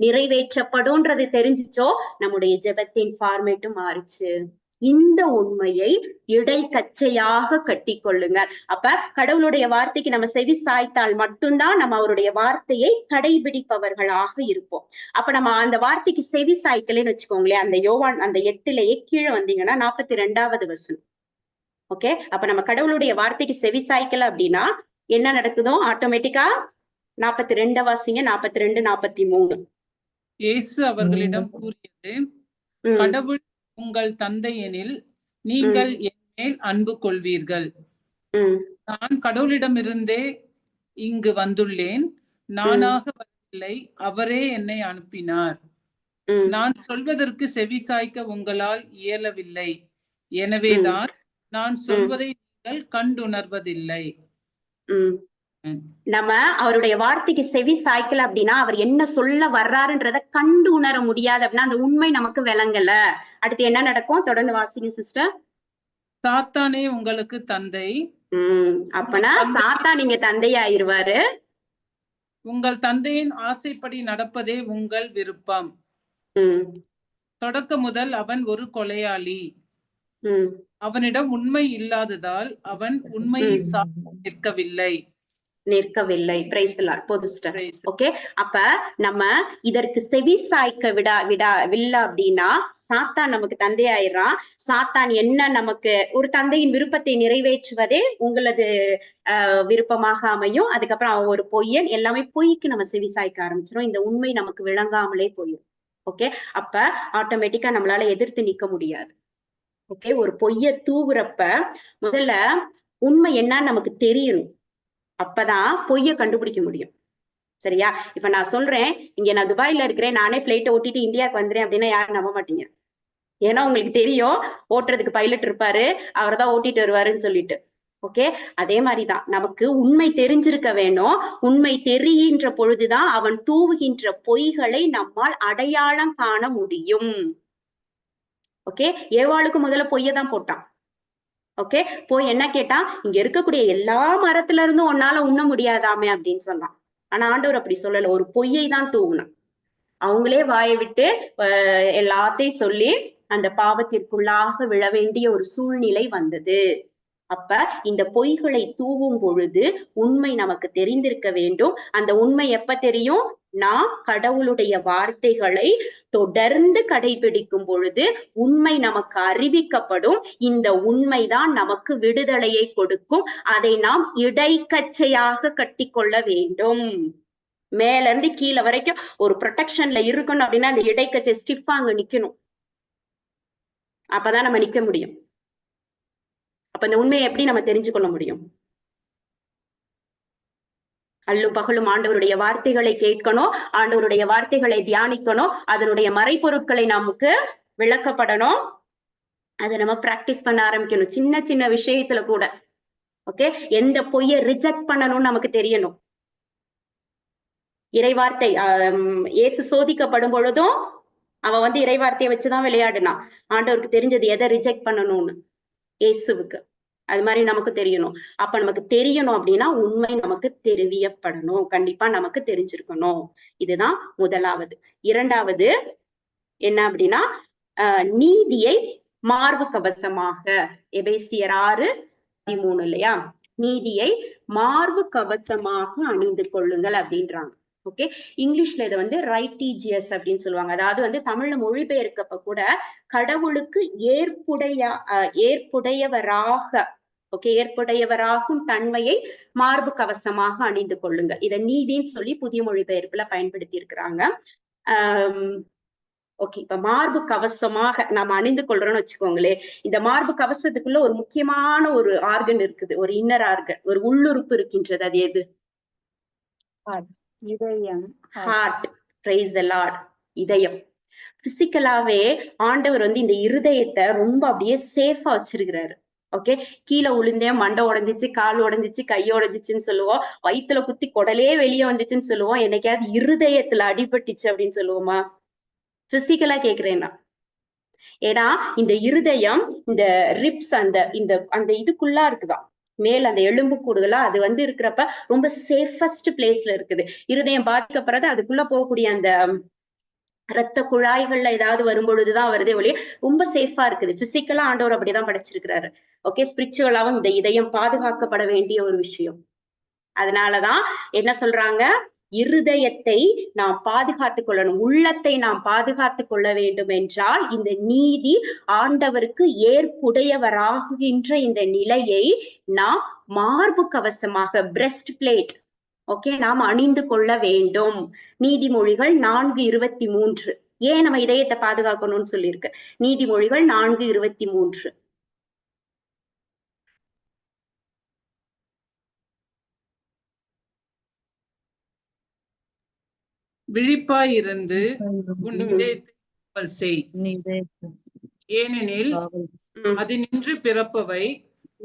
நிறைவேற்றப்படும்ன்றது தெரிஞ்சுச்சோ, நம்முடைய ஜெபத்தின் ஃபார்மேட்டும் மாறிச்சு. இந்த உண்மையை இடைக்கச்சையாக கட்டி கொள்ளுங்கள். அப்ப கடவுளுடைய வார்த்தைக்கு நம்ம செவி சாய்த்தால் மட்டும்தான் நம்ம அவருடைய வார்த்தையை கடைபிடிப்பவர்களாக இருப்போம். அப்ப நம்ம அந்த வார்த்தைக்கு செவி சாய்க்கலன்னு வச்சுக்கோங்களேன், அந்த யோவான் அந்த 8லயே கீழே வந்தீங்கன்னா 42வது வசனம். ஓகே, அப்ப நம்ம கடவுளுடைய வார்த்தைக்கு செவி சாய்க்கல அப்படின்னா என்ன நடக்குதோ ஆட்டோமேட்டிக்கா 42 வாசிங்க, 42, 43. இயேசு அவர்களிடம் கூறியது, கடவுள் உங்கள் தந்தை எனில் நீங்கள் என் மேல் அன்பு கொள்வீர்கள். நான் கடவுளிடமிருந்தே இங்கு வந்துள்ளேன், நானாக வரவில்லை, அவரே என்னை அனுப்பினார். நான் சொல்வதற்கு செவி சாய்க்க உங்களால் இயலவில்லை, எனவேதான் நான் சொல்வதை நீங்கள் கண்டுணர்வதில்லை. நம்ம அவருடைய வார்த்தைக்கு செவி சாய்க்கல அப்படின்னா அவர் என்ன சொல்ல வர்றாருன்றத கண்டு உணர முடியாது அப்படின்னா அந்த உண்மை நமக்கு விளங்கல. அடுத்து என்ன நடக்கும்? தொடர்ந்து வாசிங்க சிஸ்டர். சாத்தானே உங்களுக்கு தந்தை. அப்பனா சாத்தான் நீங்க தந்தையாயிருவாரு. உங்கள் தந்தையின் ஆசைப்படி நடப்பதே உங்கள் விருப்பம். தொடக்க முதல் அவன் ஒரு கொலையாளி. அவனிடம் உண்மை இல்லாததால் அவன் உண்மையை நிற்கவில்லை. Praise the Lord. போது சிஸ்டர். ஓகே, அப்ப நம்ம இதற்கு செவி சாய்க்க விடவில்லை அப்படின்னா சாத்தான் நமக்கு தந்தையாயிரான். சாத்தான் என்ன நமக்கு ஒரு தந்தையின் விருப்பத்தை நிறைவேற்றுவதே உங்களது விருப்பமாக அமையும். அதுக்கப்புறம் அவன் ஒரு பொய்யன், எல்லாமே பொய்க்கு நம்ம செவி சாய்க்க ஆரம்பிச்சிடும். இந்த உண்மை நமக்கு விளங்காமலே போயிடும். ஓகே, அப்ப ஆட்டோமேட்டிக்கா நம்மளால எதிர்த்து நிக்க முடியாது. ஓகே, ஒரு பொய்ய தூவுறப்ப முதல்ல உண்மை என்னன்னு நமக்கு தெரியணும். அப்பதான் பொய்ய கண்டுபிடிக்க முடியும். சரியா? இப்ப நான் சொல்றேன், இங்க நான் துபாயில இருக்கிறேன், நானே பிளைட்டை ஓட்டிட்டு இந்தியாவுக்கு வந்துறேன் அப்படின்னா யாரும் நம்ப மாட்டீங்க. ஏன்னா உங்களுக்கு தெரியும் ஓட்டுறதுக்கு பைலட் இருப்பாரு, அவர் தான் ஓட்டிட்டு வருவாருன்னு சொல்லிட்டு. ஓகே, அதே மாதிரிதான் நமக்கு உண்மை தெரிஞ்சிருக்க வேணும். உண்மை தெரிகின்ற பொழுதுதான் அவன் தூவுகின்ற பொய்களை நம்மால் அடையாளம் காண முடியும். ஓகே, ஏவாளுக்கு முதல்ல பொய்யதான் போட்டான். ஓகே, போய் என்ன கேட்டா, இங்க இருக்கக்கூடிய எல்லா மரத்துல இருந்தும் உன்னால உண்ண முடியாதாமே அப்படின்னு சொன்னான். ஆனா ஆண்டவர் அப்படி சொல்லல, ஒரு பொய்யை தான் தூவுனான். அவங்களே வாயை விட்டு எல்லாத்தையும் சொல்லி அந்த பாவத்திற்குள்ளாக விழ வேண்டிய ஒரு சூழ்நிலை வந்தது. அப்ப இந்த பொய்களை தூவும் பொழுது உண்மை நமக்கு தெரிந்திருக்க வேண்டும். அந்த உண்மை எப்ப தெரியும்? நாம் கடவுளுடைய வார்த்தைகளை தொடர்ந்து கடைபிடிக்கும் பொழுது உண்மை நமக்கு அறிவிக்கப்படும். இந்த உண்மைதான் நமக்கு விடுதலையை கொடுக்கும். அதை நாம் இடைக்கச்சையாக கட்டிக்கொள்ள வேண்டும். மேல இருந்து கீழே வரைக்கும் ஒரு ப்ரொடெக்ஷன்ல இருக்கணும் அப்படின்னா அந்த இடைக்கச்சை ஸ்டிஃபா அங்க நிக்கணும். அப்பதான் நம்ம நிக்க முடியும். அப்ப இந்த உண்மையை எப்படி நம்ம தெரிஞ்சு கொள்ள முடியும்? அல்லும் பகலும் ஆண்டவருடைய வார்த்தைகளை கேட்கணும், ஆண்டவருடைய வார்த்தைகளை தியானிக்கணும், அதனுடைய மறைபொருட்களை நமக்கு விளக்கப்படணும். அதை நம்ம பிராக்டிஸ் பண்ண ஆரம்பிக்கணும், சின்ன சின்ன விஷயத்துல கூட. ஓகே, எந்த பொய்யை ரிஜெக்ட் பண்ணணும்னு நமக்கு தெரியணும். இறைவார்த்தை இயேசு சோதிக்கப்படும் பொழுதும் அவன் இறைவார்த்தையை வச்சுதான் விளையாடுனான். ஆண்டவருக்கு தெரிஞ்சது எதை ரிஜெக்ட் பண்ணணும்னு இயேசுவுக்கு. அது மாதிரி நமக்கு தெரியணும். அப்ப நமக்கு தெரியணும் அப்படின்னா உண்மை நமக்கு தெரியப்படணும், கண்டிப்பா நமக்கு தெரிஞ்சிருக்கணும். இதுதான் முதலாவது. இரண்டாவது என்ன அப்படின்னா நீதியை மார்பு கவசமாக, எபேசியர் 6:13 இல்லையா? நீதியை மார்பு கவசமாக அணிந்து கொள்ளுங்கள் அப்படின்றாங்க. ஓகே, இங்கிலீஷ்ல இதை ரைட்டிஜியஸ் அப்படின்னு சொல்லுவாங்க. அதாவது தமிழ்ல மொழிபெயர்க்கப்ப கூட கடவுளுக்கு ஏற்புடையவராக ஓகே, ஏற்புடையவராகும் தன்மையை மார்பு கவசமாக அணிந்து கொள்ளுங்கள். இதை நீதின்னு சொல்லி புதிய மொழிபெயர்ப்புல பயன்படுத்தி இருக்கிறாங்க. ஓகே, இப்ப மார்பு கவசமாக நாம அணிந்து கொள்றோம்னு வச்சுக்கோங்களேன். இந்த மார்பு கவசத்துக்குள்ள ஒரு முக்கியமான ஒரு ஆர்கன் இருக்குது, ஒரு இன்னர் ஆர்கன், ஒரு உள்ளுறுப்பு இருக்கின்றது. அது எது? இதயம். ஹார்ட். Praise the Lord. இதயம். பிசிக்கலாவே ஆண்டவர் வந்து இந்த இருதயத்தை ரொம்ப அப்படியே சேஃபா வச்சிருக்கிறாரு. ஓகே, கீழே விழுந்தேன், மண்டை உடைஞ்சிச்சு, கால் உடைஞ்சிச்சு, கை உடைஞ்சிச்சுன்னு சொல்லுவோம், வயிற்றுல குத்தி குடலே வெளியே வந்துச்சுன்னு சொல்லுவோம், என்னைக்காவது இருதயத்துல அடிபட்டுச்சு அப்படின்னு சொல்லுவோமா? பிசிக்கலா கேக்குறேன்னா, ஏன்னா இந்த இருதயம் இந்த ரிப்ஸ் அந்த இதுக்குள்ளா இருக்குதான், மேல் அந்த எலும்பு கூடுகளா அது வந்து இருக்கிறப்ப ரொம்ப சேஃபஸ்ட் பிளேஸ்ல இருக்குது. இருதயம் பாதிக்கப்படுறது அதுக்குள்ள போகக்கூடிய அந்த ரத்த குழாய்கள்ல ஏதாவது வரும்பொழுதுதான் வருதே ஒழிய ரொம்ப சேஃபா இருக்குது. பிசிக்கலா ஆண்டவர் அப்படிதான் படைச்சிருக்கிறாரு. ஓகே, ஸ்பிரிச்சுவலாவும் இந்த இதயம் பாதுகாக்கப்பட வேண்டிய ஒரு விஷயம். அதனாலதான் என்ன சொல்றாங்க, இருதயத்தை நாம் பாதுகாத்துக் கொள்ளணும், உள்ளத்தை நாம் பாதுகாத்துக் கொள்ள வேண்டும் என்றால் இந்த நீதி ஆண்டவருக்கு ஏற்புடையவராகுகின்ற இந்த நிலையை நாம் மார்பு கவசமாக, பிரெஸ்ட் பிளேட், ஓகே, நாம் அணிந்து கொள்ள வேண்டும். நீதிமொழிகள் 4:23. ஏன் நம்ம இதயத்தை பாதுகாக்கணும்னு சொல்லியிருக்கு? நீதிமொழிகள் 4:23. விழிப்பாயிருந்து உன் இதயத்தை காவல் செய், ஏனெனில் அது நின்று பிறப்பவை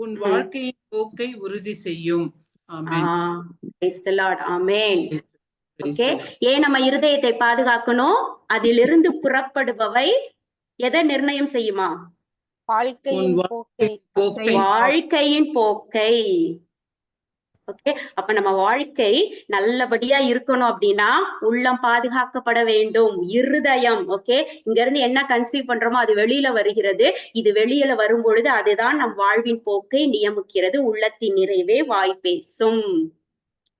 உன் வாழ்க்கையின் போக்கை உறுதி செய்யும். ஆமென். Praise the Lord. Amen. Okay, ஏன் நம்ம இருதயத்தை பாதுகாக்கணும்? அதிலிருந்து புறப்படுபவை எதை நிர்ணயம் செய்யுமா? வாழ்க்கையின் போக்கை. வாழ்க்கையின் போக்கை. ஓகே, அப்ப நம்ம வாழ்க்கை நல்லபடியா இருக்கணும் அப்படின்னா உள்ளம் பாதுகாக்கப்பட வேண்டும். இருதயம், ஓகே, இங்க இருந்து என்ன கன்சீவ் பண்றோமோ அது வெளியில வருகிறது. இது வெளியில வரும் பொழுது அதுதான் நம் வாழ்வின் போக்கை நியமிக்கிறது. உள்ளத்தின் நிறைவே வாய் பேசும்.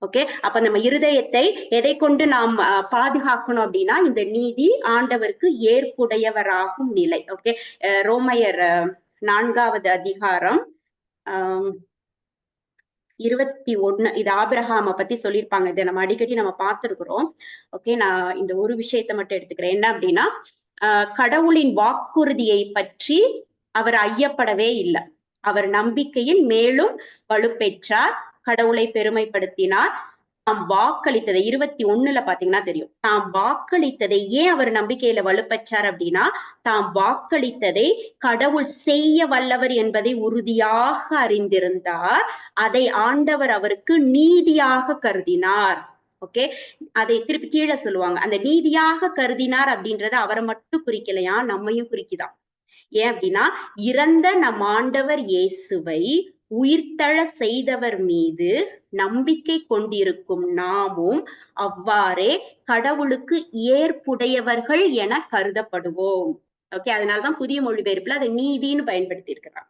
ஓகே, அப்ப நம்ம இருதயத்தை எதை கொண்டு நாம் பாதுகாக்கணும் அப்படின்னா இந்த நீதி ஆண்டவருக்கு ஏற்புடையவராகும் நிலை. ஓகே, ரோமையர் 4வது அதிகாரம் 21. இது ஆபிரகாம பத்தி சொல்லியிருப்பாங்க. இதை நம்ம அடிக்கடி நம்ம பார்த்திருக்கிறோம். ஓகே, நான் இந்த ஒரு விஷயத்தை மட்டும் எடுத்துக்கிறேன். என்ன அப்படின்னா, கடவுளின் வாக்குறுதியை பற்றி அவர் ஐயப்படவே இல்லை. அவர் நம்பிக்கையில் மேலும் வலுப்பெற்றார், கடவுளை பெருமைப்படுத்தினார். தாம் வாக்களித்ததை 21ல பாத்தீங்கன்னா தெரியும். தாம் வாக்களித்ததை ஏன் அவர் நம்பிக்கையில வலுப்பெற்றார் அப்படின்னா, தாம் வாக்களித்ததை கடவுள் செய்ய வல்லவர் என்பதை உறுதியாக அறிந்திருந்தார். அதை ஆண்டவர் அவருக்கு நீதியாக கருதினார். ஓகே, அதை திருப்பி கீழே சொல்லுவாங்க. அந்த நீதியாக கருதினார் அப்படின்றத அவரை மட்டும் குறிக்கலையா, நம்மையும் குறிக்குதான். ஏன் அப்படின்னா, இறந்த நம் ஆண்டவர் இயேசுவை உயிர்த்தெழ செய்தவர் மீது நம்பிக்கை கொண்டிருக்கும் நாமும் அவ்வாறே கடவுளுக்கு ஏற்புடையவர்கள் என கருதப்படுவோம். ஓகே, அதனாலதான் புதிய மொழிபெயர்ப்புல அதை நீதின்னு பயன்படுத்தி இருக்கிறார்.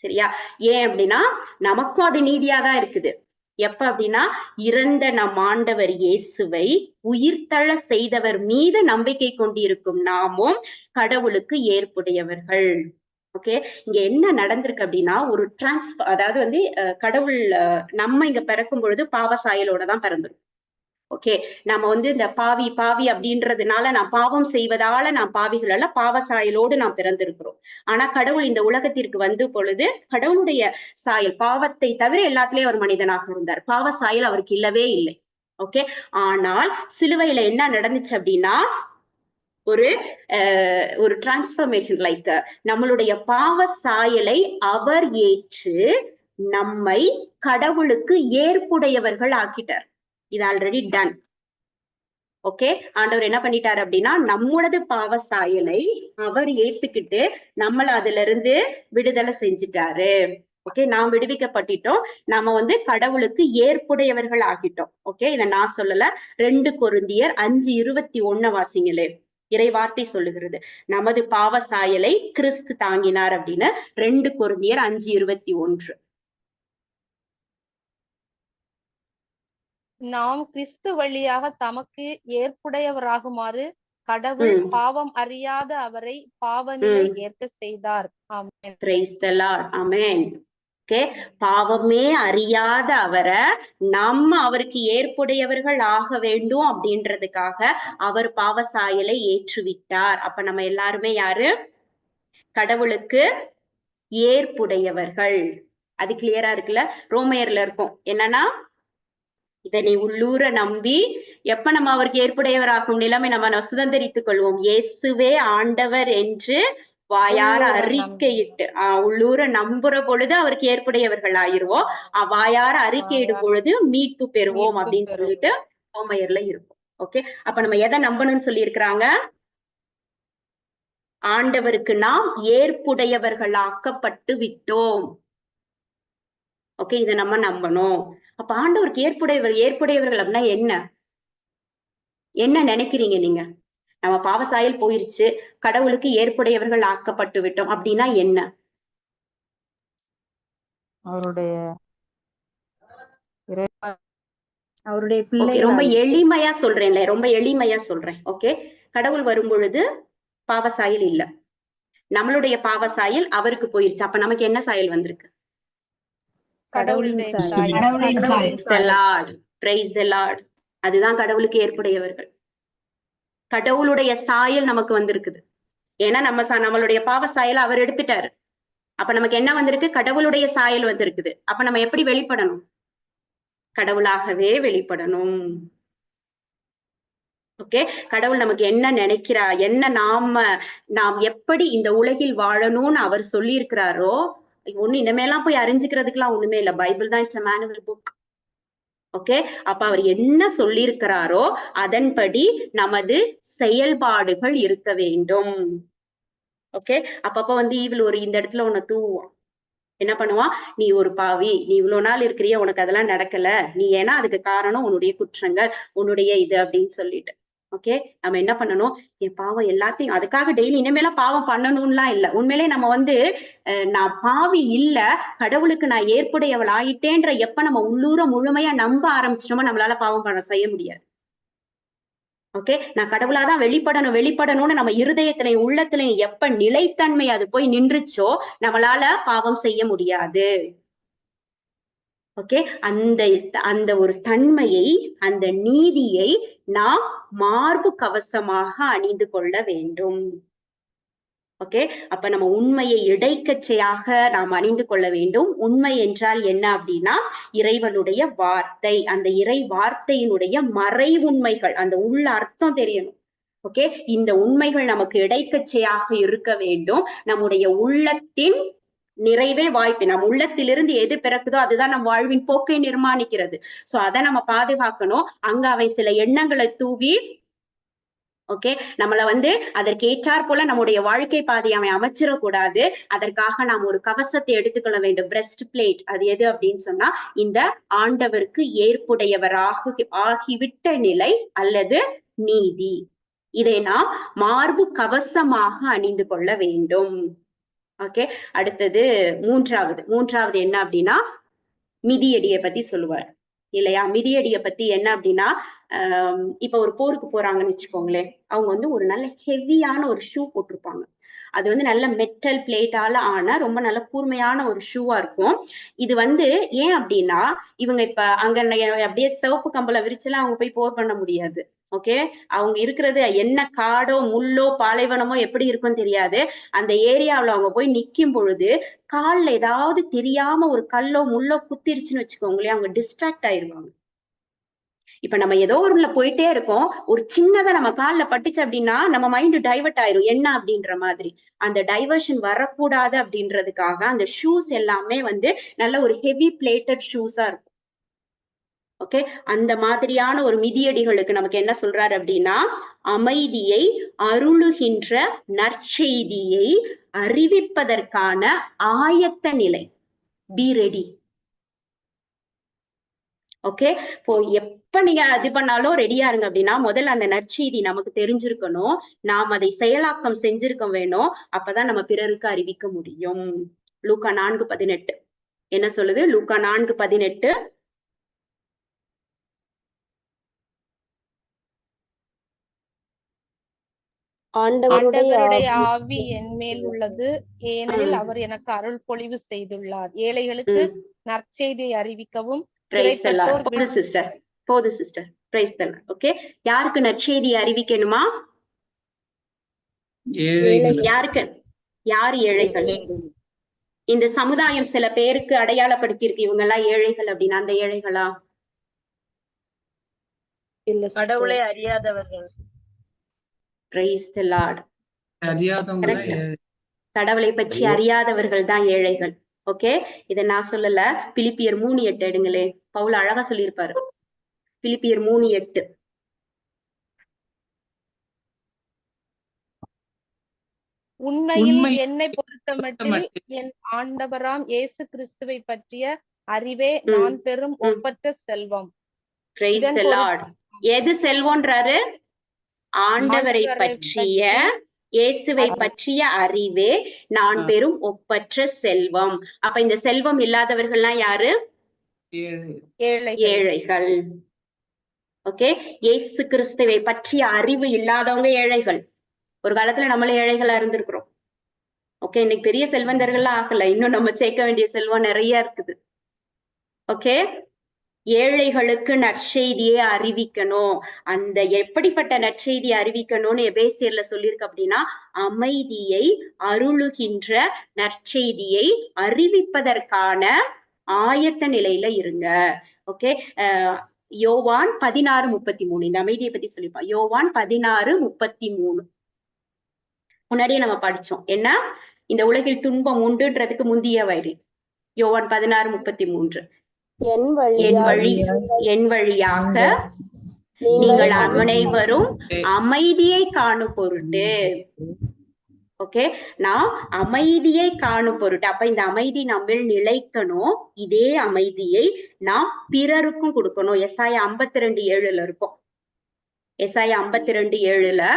சரியா? ஏன் அப்படின்னா நமக்கும் அது நீதியாதான் இருக்குது. எப்ப அப்படின்னா, இறந்த நம் ஆண்டவர் இயேசுவை உயிர்த்தெழ செய்தவர் மீது நம்பிக்கை கொண்டிருக்கும் நாமும் கடவுளுக்கு ஏற்புடையவர்கள். ஓகே, இங்க என்ன நடந்திருக்கு அப்படின்னா, ஒரு அதாவது வந்து கடவுள் நம்ம இங்க பிறக்கும் பொழுது பாவ சாயலோட தான் பிறந்திரும். ஓகே, நம்ம வந்து இந்த பாவி அப்படின்றதுனால நான் பாவம் செய்வதால நான் பாவிகள் அல்ல, பாவ சாயலோடு நாம் பிறந்திருக்கிறோம். ஆனா கடவுள் இந்த உலகத்திற்கு வந்து பொழுது கடவுளுடைய சாயல், பாவத்தை தவிர எல்லாத்திலயும் அவர் மனிதனாக இருந்தார். பாவ சாயல் அவருக்கு இல்லவே இல்லை. ஓகே, ஆனால் சிலுவையில என்ன நடந்துச்சு அப்படின்னா, ஒரு டிரான்ஸ்பர்மேஷன், லைக் நம்மளுடைய பாவ சாயலை அவர் ஏற்று நம்மை கடவுளுக்கு ஏற்புடையவர்கள் ஆக்கிட்டார். இது ஆல்ரெடி டன். ஓகே, ஆண்டவர் என்ன பண்ணிட்டாரு அப்படின்னா, நம்மளது பாவ சாயலை அவர் ஏத்துக்கிட்டு நம்மள அதுல இருந்து விடுதலை செஞ்சுட்டாரு. ஓகே, நாம் விடுவிக்கப்பட்டுட்டோம், நாம வந்து கடவுளுக்கு ஏற்புடையவர்கள் ஆகிட்டோம். ஓகே, இதை நான் சொல்லல, 2 கொரிந்தியர் 5:21 வாசிங்களே. இறை வார்த்தை சொல்லுகிறது, நமது பாவ சாயலை கிறிஸ்து தாங்கினார் அப்படின்னு. 2 கொரிந்தியர் 5:21. நாம் கிறிஸ்து வழியாக தமக்கு ஏற்புடையவராகுமாறு கடவுள் பாவம் அறியாத அவரை பாவநிலை ஏற்க செய்தார். ஆமென். Praise the Lord. Amen. Okay, பாவமே அறியாத அவரை நம்ம அவருக்கு ஏற்புடையவர்கள் ஆக வேண்டும் அப்படின்றதுக்காக அவர் பாவ சாயலை ஏற்றுவிட்டார். அப்ப நம்ம எல்லாருமே யாரு? கடவுளுக்கு ஏற்புடையவர்கள். அது கிளியரா இருக்குல்ல? ரோமையர்ல இருக்கும் என்னன்னா, இதை நீ உள்ளூர நம்பி எப்ப நம்ம அவருக்கு ஏற்புடையவராகும் நிலைமை நம்ம சுதந்திரித்துக் கொள்வோம். இயேசுவே ஆண்டவர் என்று வாயார அறிக்கையிட்டு உள்ளூர நம்புற பொழுது அவருக்கு ஏற்புடையவர்கள் ஆயிருவோம். வாயார அறிக்கையிடும் பொழுது மீட்பு பெறுவோம் அப்படின்னு சொல்லிட்டு ரோமையர்ல இருக்கும். ஓகே, அப்ப நம்ம எதை நம்பணும்னு சொல்லி இருக்கிறாங்க? ஆண்டவருக்கு நாம் ஏற்புடையவர்களாக்கப்பட்டு விட்டோம். ஓகே, இதை நம்ம நம்பணும். அப்ப ஆண்டவருக்கு ஏற்புடையவர்கள் அப்படின்னா என்ன என்ன நினைக்கிறீங்க நீங்க? நம்ம பாவசாயல் போயிருச்சு, கடவுளுக்கு ஏற்புடையவர்கள் ஆக்கப்பட்டு விட்டோம் அப்படின்னா என்ன? அவருடைய பிள்ளைகள். ரொம்ப எளிமையா சொல்றேன்ல, ரொம்ப எளிமையா சொல்றேன். ஓகே, கடவுள் வரும் பொழுது பாவசாயல் இல்ல, நம்மளுடைய பாவசாயல் அவருக்கு போயிருச்சு. அப்ப நமக்கு என்ன சாயல் வந்திருக்கு? கடவுளின் சாயல். அதுதான் கடவுளுக்கு ஏற்புடையவர்கள். கடவுளுடைய சாயல் நமக்கு வந்திருக்குது. ஏன்னா நம்மளுடைய பாவ சாயல் அவர் எடுத்துட்டாரு. அப்ப நமக்கு என்ன வந்திருக்கு? கடவுளுடைய சாயல் வந்திருக்குது. அப்ப நம்ம எப்படி வெளிப்படணும்? கடவுளாகவே வெளிப்படணும். ஓகே, கடவுள் நமக்கு என்ன நினைக்கிறா, என்ன நாம் எப்படி இந்த உலகில் வாழணும்னு அவர் சொல்லி இருக்கிறாரோ, ஒண்ணு இனிமேலாம் போய் அறிஞ்சுக்கிறதுக்குலாம் ஒண்ணுமே இல்லை. பைபிள் தான் இட்ஸ் மேனுவல் புக். ஓகே, அப்ப அவர் என்ன சொல்லியிருக்கிறாரோ அதன்படி நமது செயல்பாடுகள் இருக்க வேண்டும். ஓகே, அப்பப்ப ஈவில் இந்த இடத்துல உன்னை தூவான். என்ன பண்ணுவான்? நீ ஒரு பாவி, நீ இவ்வளவு நாள் இருக்கிறிய, உனக்கு அதெல்லாம் நடக்கல, நீ ஏன்னா அதுக்கு காரணம் உன்னுடைய குற்றங்கள், உன்னுடைய இது அப்படின்னு சொல்லிட்டு. ஓகே, நம்ம என்ன பண்ணணும்? என் பாவம் எல்லாத்தையும் அதுக்காக டெய்லி இனிமேலாம் பாவம் பண்ணணும்லாம் இல்ல. உண்மையிலே நம்ம நான் பாவி இல்ல, கடவுளுக்கு நான் ஏற்புடையவள் ஆயிட்டேன்ற எப்ப நம்ம உள்ளூர முழுமையா நம்ப ஆரம்பிச்சிட்டோமோ நம்மளால பாவம் செய்ய முடியாது. ஓகே, நான் கடவுளாதான் வெளிப்படணும்னு நம்ம இருதயத்திலையும் உள்ளத்திலையும் எப்ப நிலைத்தன்மை அது போய் நின்றுச்சோ நம்மளால பாவம் செய்ய முடியாது. ஓகே, அந்த ஒரு தன்மையை, அந்த நீதியை நாம் மார்பு கவசமாக அணிந்து கொள்ள வேண்டும். ஓகே, அப்ப நம்ம உண்மையை இடைக்கச்சையாக நாம் அணிந்து கொள்ள வேண்டும். உண்மை என்றால் என்ன அப்படின்னா, இறைவனுடைய வார்த்தை, அந்த இறை வார்த்தையினுடைய மறை உண்மைகள், அந்த உள்ள அர்த்தம் தெரியணும். ஓகே, இந்த உண்மைகள் நமக்கு இடைக்கச்சையாக இருக்க வேண்டும். நம்முடைய உள்ளத்தின் நிறைவே வாய்ப்பு, நம் உள்ளத்திலிருந்து எது பிறக்குதோ அதுதான் நம் வாழ்வின் போக்கை நிர்மாணிக்கிறது. சோ அதை நம்ம பாதுகாக்கணும். அங்க அவை சில எண்ணங்களை தூவி ஓகே, நம்மள அதற்கு ஏற்றாற் போல நம்முடைய வாழ்க்கை பாதையை அவன் அமைச்சிடக்கூடாது. அதற்காக நாம் ஒரு கவசத்தை எடுத்துக்கொள்ள வேண்டும். பிரஸ்ட் பிளேட், அது எது அப்படின்னு சொன்னா, இந்த ஆண்டவருக்கு ஏற்புடையவராக ஆகிவிட்ட நிலை அல்லது நீதி. இதை நாம் மார்பு கவசமாக அணிந்து கொள்ள வேண்டும். ஓகே, அடுத்தது மூன்றாவது என்ன அப்படின்னா, மிதியடியை பத்தி சொல்லுவார் இல்லையா? மிதியடியை பத்தி என்ன அப்படின்னா, இப்ப ஒரு போருக்கு போறாங்கன்னு வச்சுக்கோங்களேன், அவங்க ஒரு நல்ல ஹெவியான ஒரு ஷூ போட்டிருப்பாங்க. அது நல்ல மெட்டல் பிளேட்டால ஆன ரொம்ப நல்ல கூர்மையான ஒரு ஷூவா இருக்கும். இது ஏன் அப்படின்னா, இவங்க இப்ப அங்க அப்படியே சிவப்பு கம்பளை விரிச்செல்லாம் அவங்க போய் போர் பண்ண முடியாது. ஓகே, அவங்க இருக்கிறது என்ன காடோ முள்ளோ பாலைவனமோ எப்படி இருக்கும்னு தெரியாது. அந்த ஏரியாவில் அவங்க போய் நிக்கும் பொழுது கால்ல ஏதாவது தெரியாம ஒரு கல்லோ முள்ளோ குத்திருச்சுன்னு வச்சுக்கோங்களேன், அவங்க டிஸ்ட்ராக்ட் ஆயிருவாங்க. இப்ப நம்ம ஏதோ ஒருல போயிட்டே இருக்கோம், ஒரு சின்னதா நம்ம கால்ல பட்டுச்சு அப்படின்னா நம்ம மைண்ட் டைவர்ட் ஆயிரும். என்ன அப்படின்ற மாதிரி அந்த டைவர்ஷன் வரக்கூடாது அப்படின்றதுக்காக அந்த ஷூஸ் எல்லாமே நல்ல ஒரு ஹெவி பிளேட்டட் ஷூஸா இருக்கும். ஓகே, அந்த மாதிரியான ஒரு மிதியடிகளுக்கு நமக்கு என்ன சொல்றாரு அப்படின்னா, அமைதியை அருளுகின்ற நற்செய்தியை அறிவிப்பதற்கான ஆயத்த நிலை. Be ready. ஓகே, இப்போ எப்ப நீங்க இது பண்ணாலும் ரெடியா இருங்க அப்படின்னா, முதல்ல அந்த நற்செய்தி நமக்கு தெரிஞ்சிருக்கணும், நாம் அதை செயலாக்கம் செஞ்சிருக்க வேணும். அப்பதான் நம்ம பிறருக்கு அறிவிக்க முடியும். லூக்கா 4:18 என்ன சொல்லுது? லூக்கா 4:18, ஆண்டவருடைய ஆவி என் மேல் உள்ளது, ஏனெனில் அவர் எனக்கு அருள் பொழிவு செய்துள்ளார். ஏழைகளுக்கு நற்செய்தியை அறிவிக்கவும், சிறைப்பட்டோர் போது sister. Praise the Lord. Okay, யாருக்கு நற்செய்தி அறிவிக்கணுமா? யாருக்கு? யார் ஏழைகள்? இந்த சமுதாயம் சில பேருக்கு அடையாளப்படுத்தி இருக்கு, இவங்க எல்லாம் ஏழைகள் அப்படின்னு. அந்த ஏழைகளா? கடவுளை அறியாதவர்கள். Praise the Lord. அறியாதவங்க, கடவுளை பற்றி அறியாதவர்கள் தான் ஏழைகள். ஓகே, இத நான் சொல்லல. பிலிப்பியர் 3:8 எடுங்களே, பவுல் அழகா சொல்லியிருப்பாரு. பிலிப்பியர் 3:8. உண்மையில் என்னை பொறுத்தமட்டில் என் ஆண்டவராம் இயேசு கிறிஸ்துவை பற்றிய அறிவே நான் பெறும் ஒப்பற்ற செல்வம். Praise the Lord. எது செல்வம்ன்றாரு? ஆண்டவரை பற்றிய, இயேசுவை பற்றிய அறிவே நான் பெறும் ஒப்பற்ற செல்வம். அப்ப இந்த செல்வம் இல்லாதவர்கள்லாம் யாரு? ஏழைகள். ஓகே, இயேசு கிறிஸ்துவை பற்றிய அறிவு இல்லாதவங்க ஏழைகள். ஒரு காலத்துல நம்மளே ஏழைகளா இருந்திருக்கிறோம். ஓகே, இன்னைக்கு பெரிய செல்வந்தர்கள்லாம் ஆகல, இன்னும் நம்ம சேர்க்க வேண்டிய செல்வம் நிறைய இருக்குது. ஓகே, ஏழைகளுக்கு நற்செய்தியை அறிவிக்கணும். அந்த எப்படிப்பட்ட நற்செய்தியை அறிவிக்கணும்னு எபேசியர்ல சொல்லியிருக்கு அப்படின்னா, அமைதியை அருளுகின்ற நற்செய்தியை அறிவிப்பதற்கான ஆயத்த நிலையில இருங்க. ஓகே, யோவான் 16:33 இந்த அமைதியை பத்தி சொல்லிப்பா. யோவான் 16:33 முன்னாடியே நம்ம படிச்சோம். என்ன? இந்த உலகில் துன்பம் உண்டுன்றதுக்கு முந்திய வரி. யோவான் 16:33 என் வழியாக நீங்கள் அனைவரும் அமைதியை காணும் பொருட்டு. ஓகே, நான் அமைதியை காணும் பொருட்டு. அப்ப இந்த அமைதி நம்ம நிலைக்கணும். இதே அமைதியை நாம் பிறருக்கும் கொடுக்கணும். எசாயா 52:7 இருக்கும். எசாயா 52:7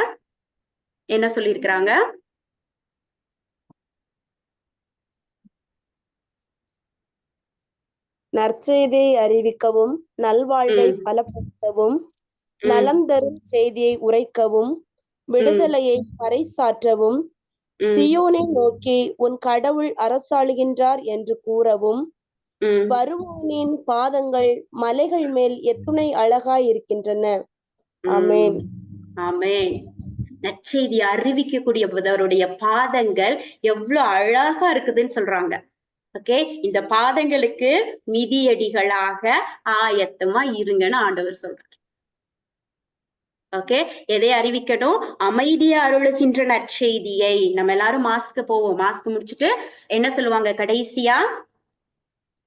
என்ன சொல்லியிருக்கிறாங்க? நற்செய்தியை அறிவிக்கவும், நல்வாழ்வை பலப்படுத்தவும், நலம் தரும் செய்தியை உரைக்கவும், விடுதலையை பறைசாற்றவும், சியோனை நோக்கி உன் கடவுள் அரசாளுகின்றார் என்று கூறவும், வருவோனின் பாதங்கள் மலைகள் மேல் எத்துணை அழகாய் இருக்கின்றன. ஆமென். ஆமென். நற்செய்தி அறிவிக்கக்கூடியவருடைய பாதங்கள் எவ்வளவு அழகா இருக்குதுன்னு சொல்றாங்க. ஓகே, இந்த பாதங்களுக்கு மிதியடிகளாக ஆயத்தமா இருங்கன்னு ஆண்டவர் சொல்றார். ஓகே, எதை அறிவிக்கணும்? அமைதியை அருளுகின்ற நற்செய்தியை. நம்ம எல்லாரும் மாஸ்க்கு போவோம். மாஸ்க் முடிச்சுட்டு என்ன சொல்லுவாங்க கடைசியா?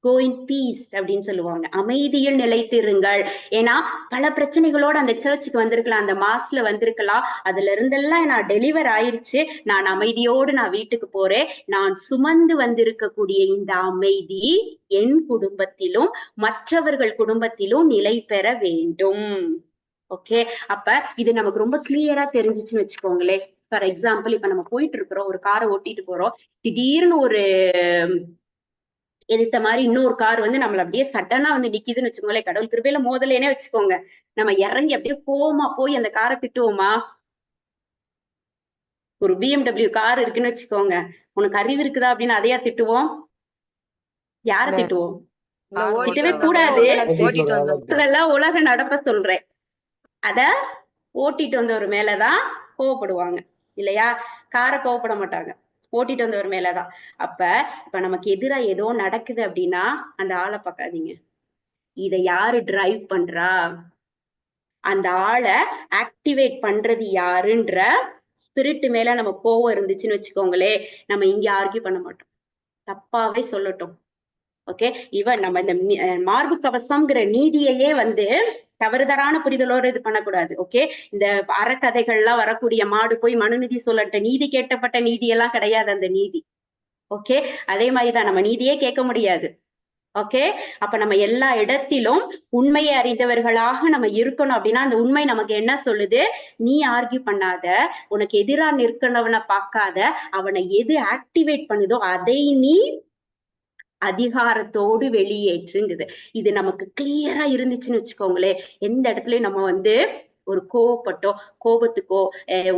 கோ இன் பீஸ் அப்படின்னு சொல்லுவாங்க. அமைதியில் நிலைத்திருங்கள். ஏன்னா பல பிரச்சனைகளோட அந்த சர்ச்சுக்கு வந்திருக்கலாம், அந்த மாஸ்ல வந்திருக்கலாம். அதுல இருந்தெல்லாம் நான் டெலிவர் ஆயிருச்சு, நான் அமைதியோடு நான் வீட்டுக்கு போறேன். நான் சுமந்து வந்திருக்கக்கூடிய இந்த அமைதி என் குடும்பத்திலும் மற்றவர்கள் குடும்பத்திலும் நிலை பெற வேண்டும். ஓகே, அப்ப இது நமக்கு ரொம்ப கிளியரா தெரிஞ்சிச்சுன்னு வச்சுக்கோங்களேன். ஃபார் எக்ஸாம்பிள், இப்ப நம்ம போயிட்டு இருக்கிறோம், ஒரு காரை ஓட்டிட்டு போறோம். திடீர்னு ஒரு எதிர்த்த மாதிரி இன்னொரு கார் வந்து நம்மள அப்படியே சடனா வந்து நிக்குதுன்னு வச்சுக்கோங்களேன். கடவுள் கிருபையில மோதலேனே வச்சுக்கோங்க. நம்ம இறங்கி அப்படியே போமா போய் அந்த காரை திட்டுவோமா? ஒரு BMW கார் இருக்குன்னு வச்சுக்கோங்க, உனக்கு அறிவு இருக்குதா அப்படின்னு அதையா திட்டுவோம்? யார திட்டுவோம்? திட்டவே கூடாது. அதெல்லாம் உலக நடப்ப சொல்றேன். அத ஓட்டிட்டு வந்தவர் மேலதான் கோவப்படுவாங்க இல்லையா? காரை கோவப்பட மாட்டாங்க, ஓட்டிட்டு வந்தவர் மேலதான். இப்ப நமக்கு எதிரா ஏதோ நடக்குது அப்படின்னா அந்த ஆளை பார்க்காதீங்க. இத யாரு டிரைவ் பண்றா, அந்த ஆளை ஆக்டிவேட் பண்றது யாருன்ற ஸ்பிரிட் மேல நம்ம கோவம் இருந்துச்சுன்னு வச்சுக்கோங்களே, நம்ம இங்க ஆர்கியூ பண்ண மாட்டோம், தப்பாவே சொல்லட்டும். ஓகே, இவன் நம்ம இந்த மார்பு கவசம்ங்கிற நீதியையே வந்து தவறுதலான புரிதலோட இது பண்ணக்கூடாது. ஓகே, இந்த அறக்கதைகள்லாம் வரக்கூடிய மாடு போய் மனுநீதி சொல்லட்ட நீதி கேட்டப்பட்ட நீதி எல்லாம் கிடையாது அந்த நீதி. ஓகே, அதே மாதிரிதான் நம்ம நீதியே கேட்க முடியாது. ஓகே, அப்ப நம்ம எல்லா இடத்திலும் உண்மையை அறிந்தவர்களாக நம்ம இருக்கணும். அப்படின்னா அந்த உண்மை நமக்கு என்ன சொல்லுது? நீ ஆர்கியூ பண்ணாத, உனக்கு எதிரா நிற்கிறவனை பார்க்காத, அவனை எது ஆக்டிவேட் பண்ணுதோ அதை நீ அதிகாரத்தோடு வெளியேற்றுங்குது. இது நமக்கு கிளியரா இருந்துச்சுன்னு வச்சுக்கோங்களேன், எந்த இடத்துலயும் நம்ம வந்து ஒரு கோவப்பட்டோ, கோபத்துக்கோ,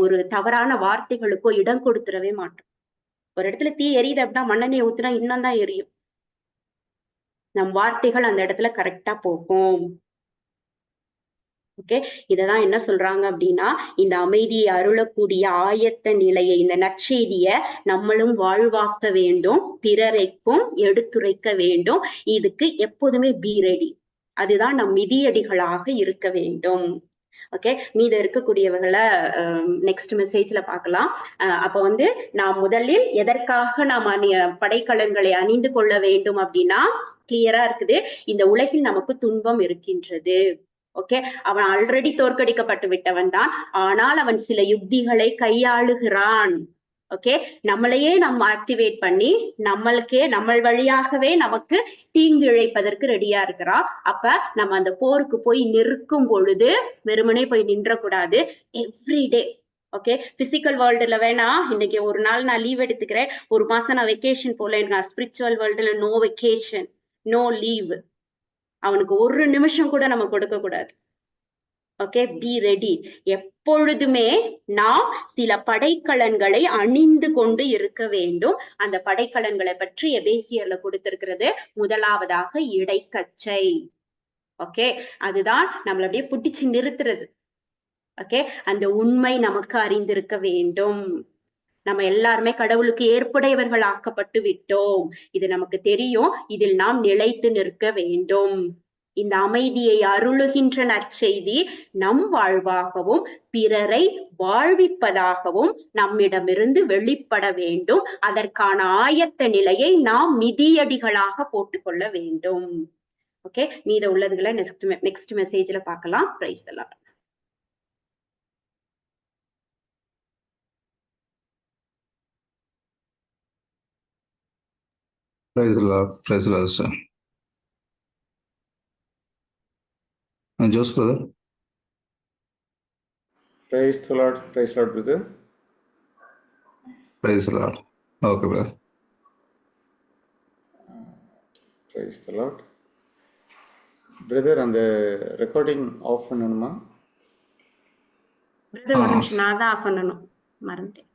ஒரு தவறான வார்த்தைகளுக்கோ இடம் கொடுத்துடவே மாட்டோம். ஒரு இடத்துல தீ எரியுது அப்படின்னா மண்ணெண்ணெய் ஊத்துனா இன்னும் தான் எரியும். நம் வார்த்தைகள் அந்த இடத்துல கரெக்டா போகும். ஓகே, இததான் என்ன சொல்றாங்க அப்படின்னா, இந்த அமைதியை அருளக்கூடிய ஆயத்த நிலையை, இந்த நற்செய்திய நம்மளும் வாழ்வாக்க வேண்டும், பிறரைக்கும் எடுத்துரைக்க வேண்டும். இதுக்கு எப்போதுமே பி ரெடி. அதுதான் நம் மிதியடிகளாக இருக்க வேண்டும். ஓகே, மீத இருக்கக்கூடியவர்களை நெக்ஸ்ட் மெசேஜ்ல பார்க்கலாம். அப்ப நாம் முதலில் எதற்காக நாம் படைக்கலன்களை அணிந்து கொள்ள வேண்டும் அப்படின்னா, கிளியரா இருக்குது. இந்த உலகில் நமக்கு துன்பம் இருக்கின்றது. ஓகே, அவன் ஆல்ரெடி தோற்கடிக்கப்பட்டு விட்டவன் தான். ஆனால் அவன் சில யுக்திகளை கையாளுகிறான். ஓகே, நம்மளையே நம்ம ஆக்டிவேட் பண்ணி நம்ம வழியாகவே நமக்கு தீங்கு இழைப்பதற்கு ரெடியா இருக்கிறான். அப்ப நம்ம அந்த போருக்கு போய் நிற்கும் பொழுது வெறுமனே போய் நின்றக்கூடாது. எவ்ரிடே ஓகே, பிசிக்கல் வேர்ல்டுல வேணா இன்னைக்கு ஒரு நாள் நான் லீவ் எடுத்துக்கிறேன், ஒரு மாசம் நான் வெக்கேஷன் போல, ஸ்பிரிச்சுவல் வேர்ல்டுல நோ வெக்கேஷன், நோ லீவ். அவனுக்கு ஒரு நிமிஷம் கூட நம்ம கொடுக்க கூடாது. Okay, be ready. எப்பொழுதுமே நாம் சில படைக்கலன்களை அணிந்து கொண்டு இருக்க வேண்டும். அந்த படைக்கலன்களை பற்றி எபேசியர்ல கொடுத்திருக்கிறது. முதலாவதாக இடைக்கச்சை. ஓகே, அதுதான் நம்மள அப்படியே புடிச்சு நிறுத்துறது. ஓகே, அந்த உண்மை நமக்கு அறிந்திருக்க வேண்டும். நம்ம எல்லாருமே கடவுளுக்கு ஏற்புடையவர்கள் ஆக்கப்பட்டு விட்டோம். இது நமக்கு தெரியும். இதில் நாம் நிலைத்து நிற்க வேண்டும். இந்த அமைதியை அருளுகின்ற நற்செய்தி நம் வாழ்வாகவும் பிறரை வாழ்விப்பதாகவும் நம்மிடமிருந்து வெளிப்பட வேண்டும். அதற்கான ஆயத்த நிலையை நாம் மிதியடிகளாக போட்டுக்கொள்ள வேண்டும். ஓகே, மீத உள்ளதுகளை நெக்ஸ்ட் மெசேஜ்ல பார்க்கலாம். Praise the Lord. Praise the Lord. Praise the Lord, sir. Joseph, brother. Praise the Lord. Praise the Lord, brother. Praise the Lord. Okay, brother. Praise the Lord. Brother, அந்த ரெக்கார்டிங் ஆஃப் பண்ணணுமா? நான் தான் of பண்ணணும், மறந்துட்டேன்.